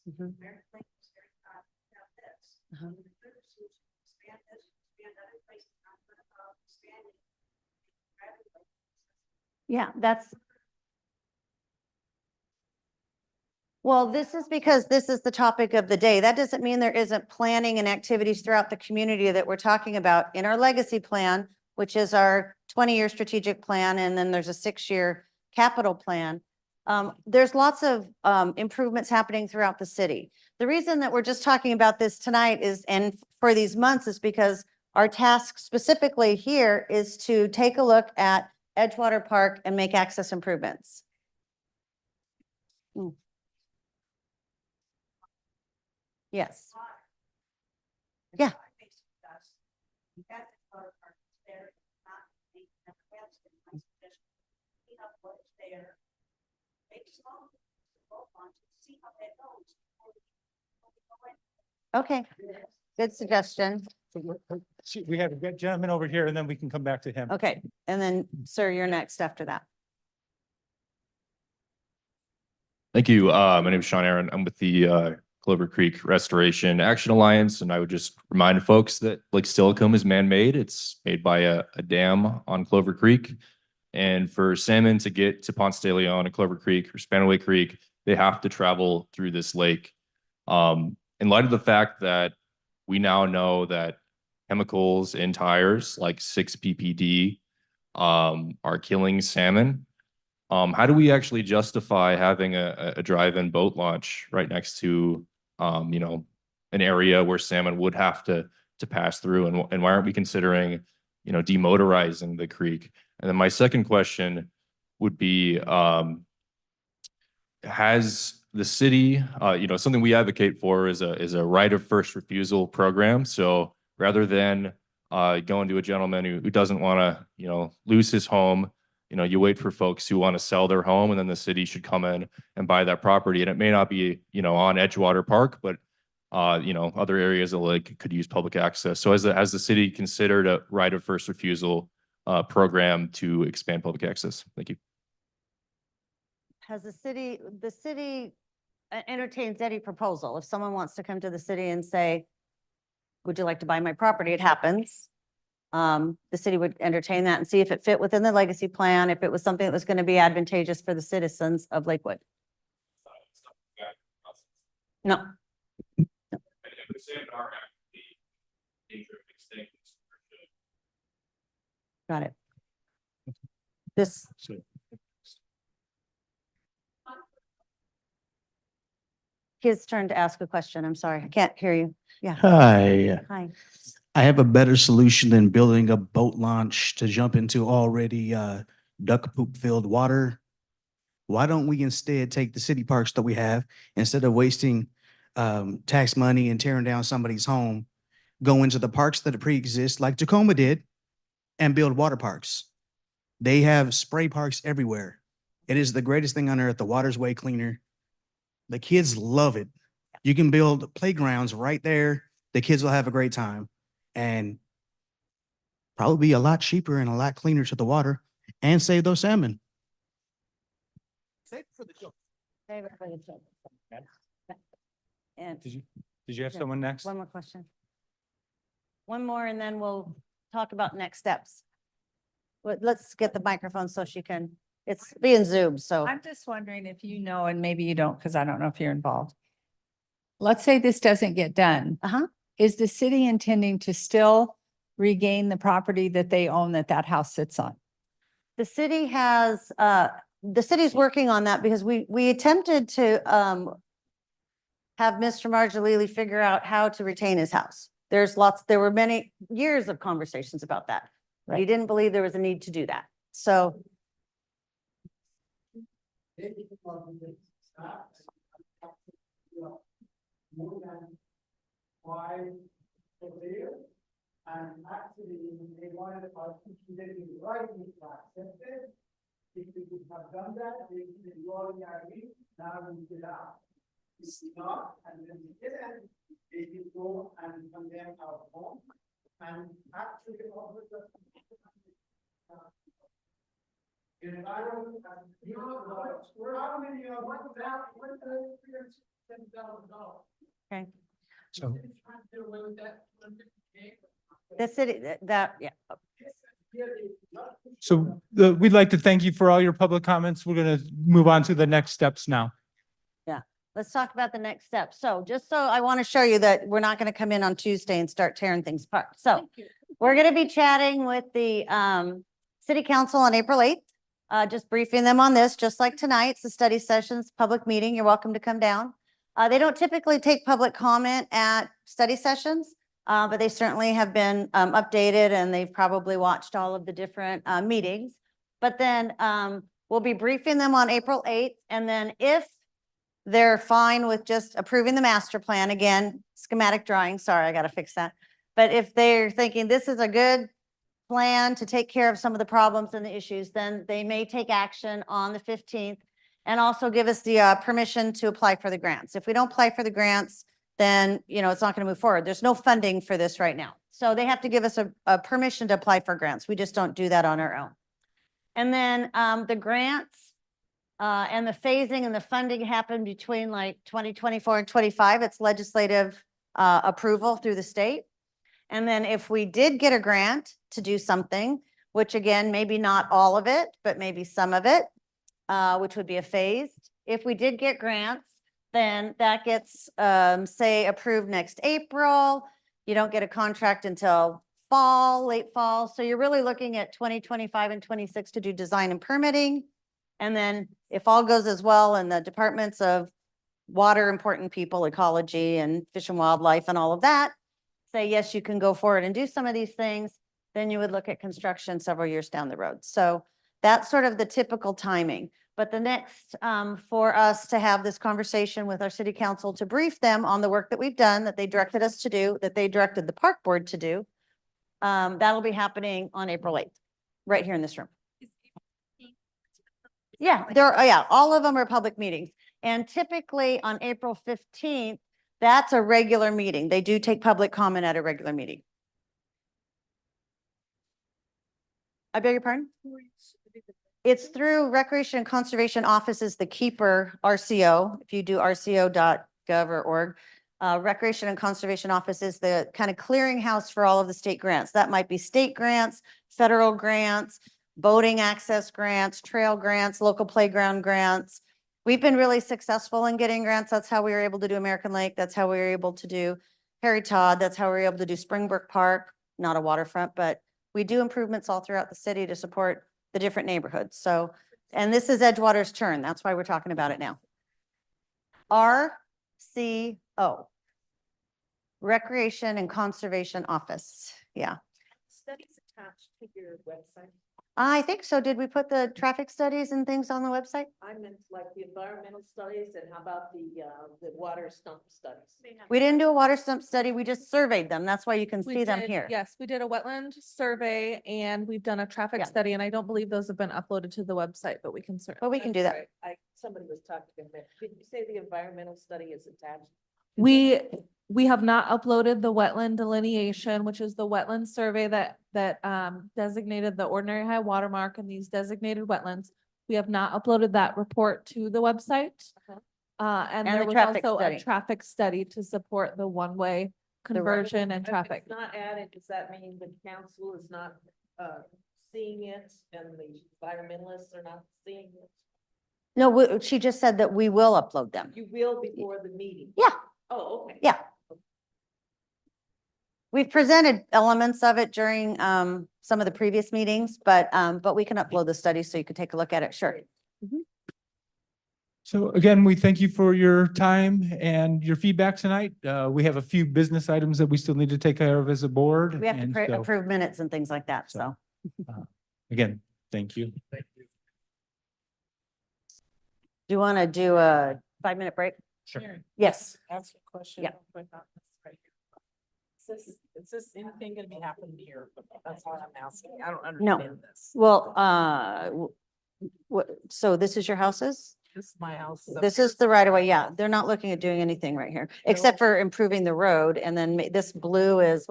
Mhm. Uh-huh. Yeah, well, this is because this is the topic of the day. That doesn't mean there isn't planning and activities throughout the community that we're talking about in our legacy plan, which is our 20-year strategic plan, and then there's a 6-year capital plan. There's lots of improvements happening throughout the city. The reason that we're just talking about this tonight and for these months is because our task specifically here is to take a look at Edgewater Park and make access improvements. Yes. Yeah. Okay, good suggestion. We have a good gentleman over here and then we can come back to him. Okay, and then, sir, you're next after that. Thank you. My name is Sean Aaron. I'm with the Clover Creek Restoration Action Alliance, and I would just remind folks that Lake Steilacoom is man-made. It's made by a dam on Clover Creek, and for salmon to get to Ponce de Leon and Clover Creek or Spanaway Creek, they have to travel through this lake. In light of the fact that we now know that chemicals in tires like 6-PPD are killing salmon, how do we actually justify having a drive-in boat launch right next to, an area where salmon would have to pass through? And why aren't we considering, demotorizing the creek? And then my second question would be, has the city, something we advocate for is a right of first refusal program. So rather than going to a gentleman who doesn't want to, lose his home, you wait for folks who want to sell their home, and then the city should come in and buy that property. And it may not be, on Edgewater Park, but other areas of the lake could use public access. So has the city considered a right of first refusal program to expand public access? Thank you. Has the city entertains any proposal? If someone wants to come to the city and say, would you like to buy my property? It happens. The city would entertain that and see if it fit within the legacy plan, if it was something that was going to be advantageous for the citizens of Lakewood. No. Got it. His turn to ask a question. I'm sorry, I can't hear you. Yeah. Hi. Hi. I have a better solution than building a boat launch to jump into already duck poop filled water. Why don't we instead take the city parks that we have, instead of wasting tax money and tearing down somebody's home, go into the parks that pre-exist like Tacoma did and build water parks. They have spray parks everywhere. It is the greatest thing on earth. The water's way cleaner. The kids love it. You can build playgrounds right there. The kids will have a great time and probably be a lot cheaper and a lot cleaner to the water and save those salmon. Save it for the children. And Did you have Yeah. someone next? one more question. One more, and then we'll talk about next steps. Let's get the microphone so she can, it's being zoomed, so. I'm just wondering if you know, and maybe you don't, because I don't know if you're involved. Let's say this doesn't get done. Uh-huh. Is the city intending to still regain the property that they own that house sits on? The city has, the city's working on that because we attempted to, have Mr. Marjolili figure out how to retain his house. There were many years of conversations about that. But he didn't believe there was a need to do that. So and actually they wanted us to keep it in writing to accept it. If we could have done that, they already agreed, now we did out. If not, and then we didn't, they could go and condemn our home and actually offer us. Environment and you know, we're how many $1,000. Okay. So the city, yeah. So we'd like to thank you for all your public comments. We're going to move on to the next steps now. Yeah, let's talk about the next step. So just so I want to show you that we're not going to come in on Tuesday and start tearing things apart. So we're going to be chatting with the city council on April 8th. Just briefing them on this, just like tonight, it's a study sessions, public meeting. You're welcome to come down. They don't typically take public comment at study sessions, but they certainly have been updated and they've probably watched all of the different meetings. But then we'll be briefing them on April 8th. And then if they're fine with just approving the master plan, again, schematic drawing, sorry, I got to fix that. But if they're thinking this is a good plan to take care of some of the problems and the issues, then they may take action on the 15th and also give us the permission to apply for the grants. If we don't apply for the grants, then, you know, it's not going to move forward. There's no funding for this right now. So they have to give us a permission to apply for grants. We just don't do that on our own. And then the grants and the phasing and the funding happen between like 2024 and 25. It's legislative approval through the state. And then if we did get a grant to do something, which again, maybe not all of it, but maybe some of it, which would be a phased. If we did get grants, then that gets, say, approved next April. You don't get a contract until fall, late fall. So you're really looking at 2025 and 26 to do design and permitting. And then if all goes as well in the departments of water, important people, ecology, and fish and wildlife and all of that, say, yes, you can go forward and do some of these things, then you would look at construction several years down the road. So that's sort of the typical timing. But the next, for us to have this conversation with our city council to brief them on the work that we've done, that they directed us to do, that they directed the park board to do, that'll be happening on April 8th, right here in this room. Yeah, all of them are public meetings. And typically on April 15th, that's a regular meeting. They do take public comment at a regular meeting. I beg your pardon? It's through Recreation and Conservation Office is the keeper RCO. If you do rco.gov or org, Recreation and Conservation Office is the kind of clearinghouse for all of the state grants. That might be state grants, federal grants, boating access grants, trail grants, local playground grants. We've been really successful in getting grants. That's how we were able to do American Lake. That's how we were able to do Harry Todd. That's how we were able to do Springbrook Park, not a waterfront, but we do improvements all throughout the city to support the different neighborhoods. So, and this is Edgewater's turn. That's why we're talking about it now. RCO, Recreation and Conservation Office. Yeah. Studies attached to your website. I think so. Did we put the traffic studies and things on the website? I meant like the environmental studies and how about the water stump studies? We didn't do a water stump study. We just surveyed them. That's why you can We see them did- here. Yes, we did a wetland survey and we've done a traffic Yeah. study, and I don't believe those have been uploaded to the website, but we can certainly. But we can do that. Right. Somebody was talking about, did you say the environmental study is attached? We have not uploaded the wetland delineation, which is the wetland survey that designated the ordinary high water mark in these designated wetlands. We have not uploaded that report to the website. And And there the was traffic also study. a traffic study to support the one-way conversion and If traffic. it's not added, does that mean the council is not seeing it and the environmentalists are not seeing it? No, she just said that we will upload them. You will before the meeting? Yeah. Oh, okay. Yeah. We've presented elements of it during some of the previous meetings, but we can upload the study so you can take a look at it. Sure. So again, we thank you for your time and your feedback tonight. We have a few business items that we still need to take care of as a board. We have to and so, approve minutes and things like that, so. Again, thank you. Do you want to do a 5-minute break? Sure. Yes. Ask a question. Yeah. real quick on this right here. Is this anything gonna be happening here? That's all I'm asking. I don't No. understand this. Well, so this is your houses? This is my house. This is the right of way. Yeah, they're not looking at doing anything right here, except for improving the road. And then this blue is.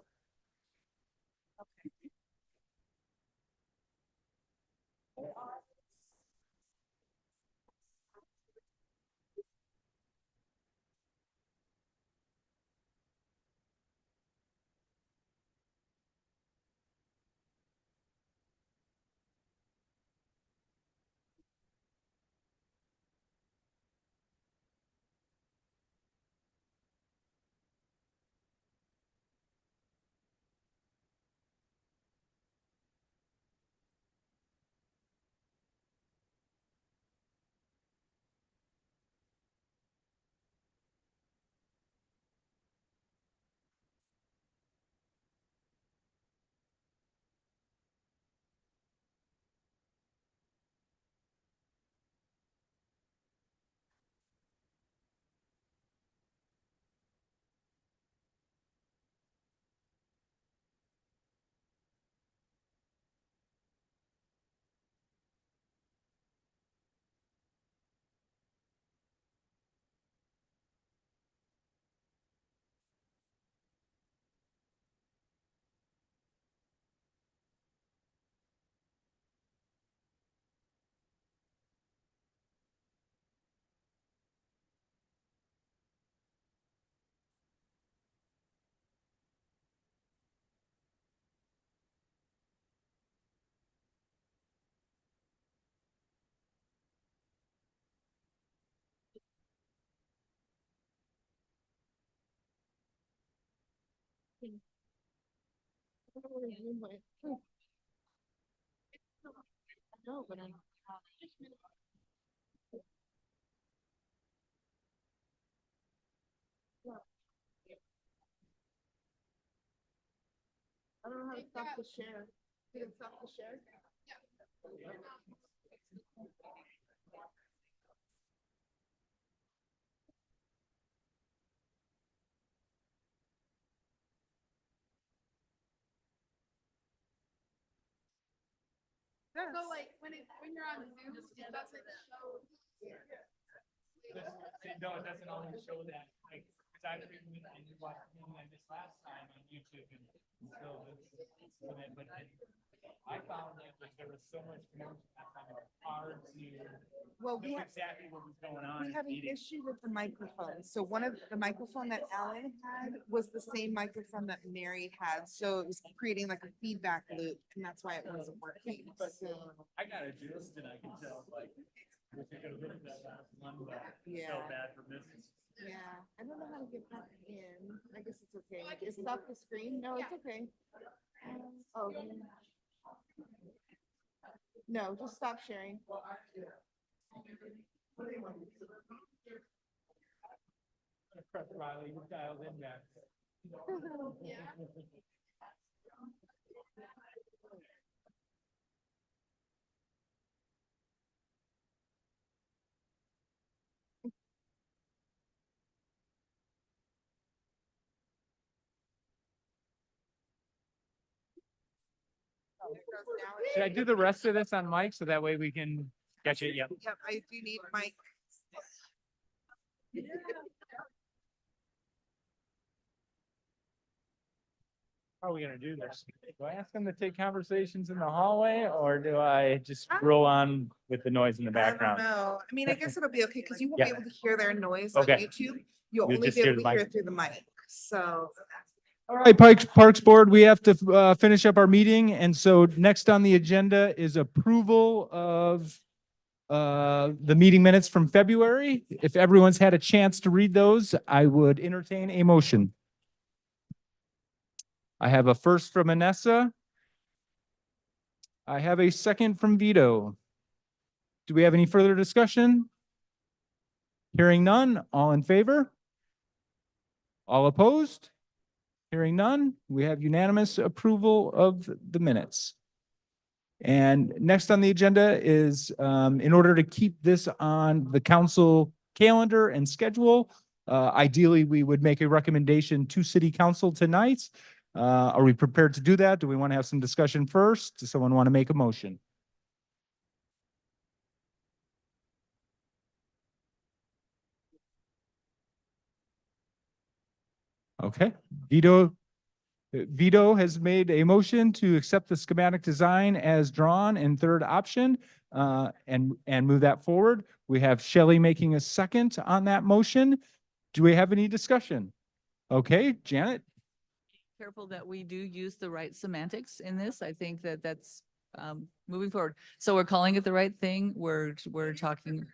I don't know how to stop the share. Did it stop the share? So like when you're on Zoom, it doesn't show. No, it doesn't always show that, like, because I watched this last time on YouTube and so but I found that like there was so much more hard to Well, know exactly what was going on. we have an issue with the microphone. So one of the microphone that Alan had was the same microphone that Mary had. So it was creating like a feedback loop and that's why it wasn't working. So, I got a gist and I can tell like. Yeah. bad for business. yeah, I don't know how to get back in. I guess it's okay. Is stop the screen? No, it's okay. Oh. No, just stop sharing. Riley, you dialed in that. Should I do the rest of this on mic so that way we can catch it? Yep. Yep, I do need Mike. How are we gonna do this? Do I ask them to take conversations in the hallway or do I just roll on with the noise in the I don't background? know. I mean, I guess it'll be okay because you won't be Yeah. able to hear their noise on Okay. YouTube. You'll You'll only just be hear able the to hear mic. it through the mic. So All right, Parks Board, we have to finish up our meeting. And so next on the agenda is approval of the meeting minutes from February. If everyone's had a chance to read those, I would entertain a motion. I have a first from Anessa. I have a second from Vito. Do we have any further discussion? Hearing none, all in favor? All opposed? Hearing none, we have unanimous approval of the minutes. And next on the agenda is, in order to keep this on the council calendar and schedule, ideally, we would make a recommendation to city council tonight. Are we prepared to do that? Do we want to have some discussion first? Does someone want to make a motion? Okay, Vito has made a motion to accept the schematic design as drawn in third option, and move that forward. We have Shelley making a second on that motion. Do we have any discussion? Okay, Janet? Careful that we do use the right semantics in this. I think that that's moving forward. So we're calling it the right thing. We're talking,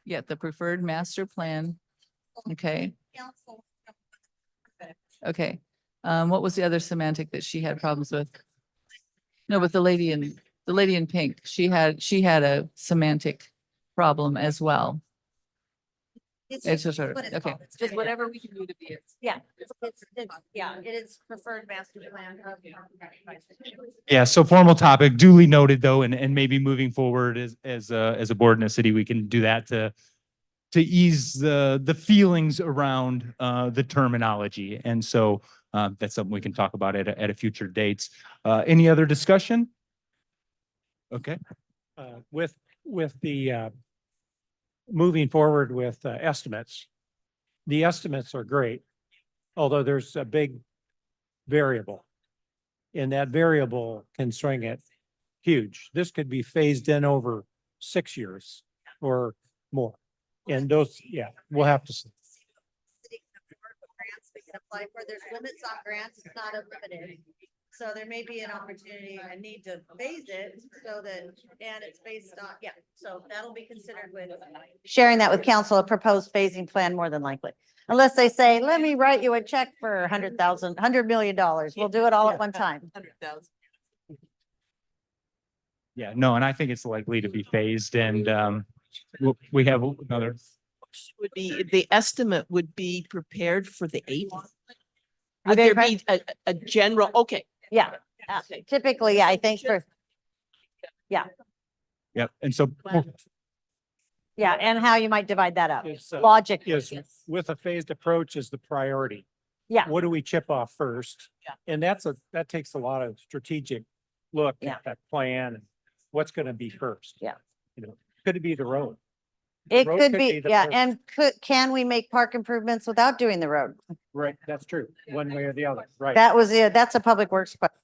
yeah, the preferred master plan. Okay. Okay. What was the other semantic that she had problems with? No, but the lady in pink, she had a semantic problem as well. It's just sort of, what it's okay, called. It's just kind of- whatever we can do to be it. Yeah, yeah, it is preferred master plan. Yeah, so formal topic duly noted though, and maybe moving forward as a board in a city, we can do that to ease the feelings around the terminology. And so that's something we can talk about at a future dates. Any other discussion? Okay. With the moving forward with estimates, the estimates are great, although there's a big variable. And that variable can swing it huge. This could be phased in over 6 years or more. And those, yeah, we'll have to see. Grants we can apply for. There's limits on grants. It's not unlimited. So there may be an opportunity, a need to phase it so that, and it's based on, yeah, so that'll be considered with. Sharing that with council, a proposed phasing plan more than likely. Unless they say, let me write you a check for $100 million. We'll do it all at one time. 100,000. Yeah, no, and I think it's likely to be phased and we have another. Would be, the estimate would be prepared for the 8th. I Would beg your there be a general, okay. Yeah, typically, yeah, I think for, yeah, Yep, and so yeah, and how you might divide that up. Is, Logic. is with a phased approach is the priority. Yeah. What do we chip off first? Yeah. And that takes a lot of strategic look Yeah. at that plan and what's going to be first. Yeah. You know, could it be the road? It Road could be, the yeah, first. and can we make park improvements without doing the road? Right, that's true. One way or the other, right. That was it. That's a public works question.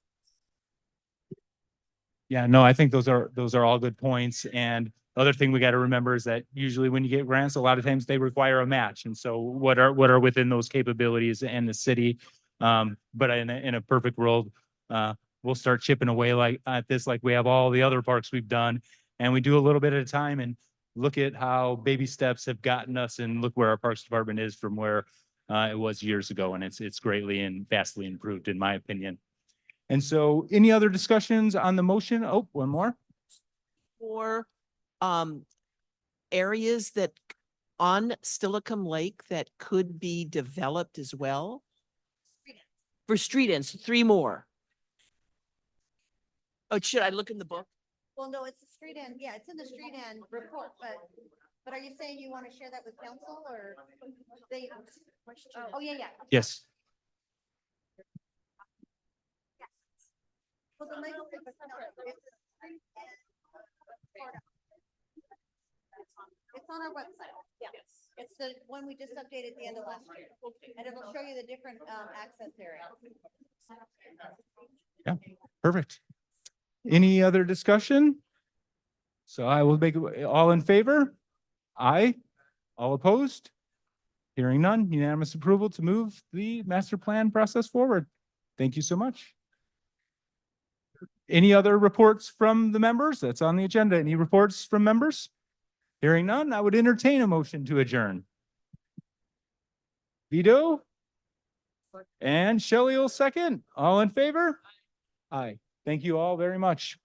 yeah, no, I think those are all good points. And the other thing we got to remember is that usually when you get grants, a lot of times they require a match. And so what are within those capabilities and the city? But in a perfect world, we'll start chipping away like at this, like we have all the other parks we've done, and we do a little bit at a time and look at how baby steps have gotten us and look where our Parks Department is from where it was years ago. And it's greatly and vastly improved in my opinion. And so any other discussions on the motion? Oh, one more. Or areas that on Stillicum Lake that could be developed as well? For street ends, 3 more. Oh, should I look in the book? Well, no, it's the street end. Yeah, it's in the street end report, but are you saying you want to share that with council or they? Oh, yeah, yeah. Yes. It's on our website. Yeah. It's the one we just updated at the end of last year. And it'll show you the different access areas. Yeah, perfect. Any other discussion? So I will make, all in favor? Aye. All opposed? Hearing none, unanimous approval to move the master plan process forward. Thank you so much. Any other reports from the members? That's on the agenda. Any reports from members? Hearing none, I would entertain a motion to adjourn. Vito? And Shelley will second. All in favor? Aye. Thank you all very much.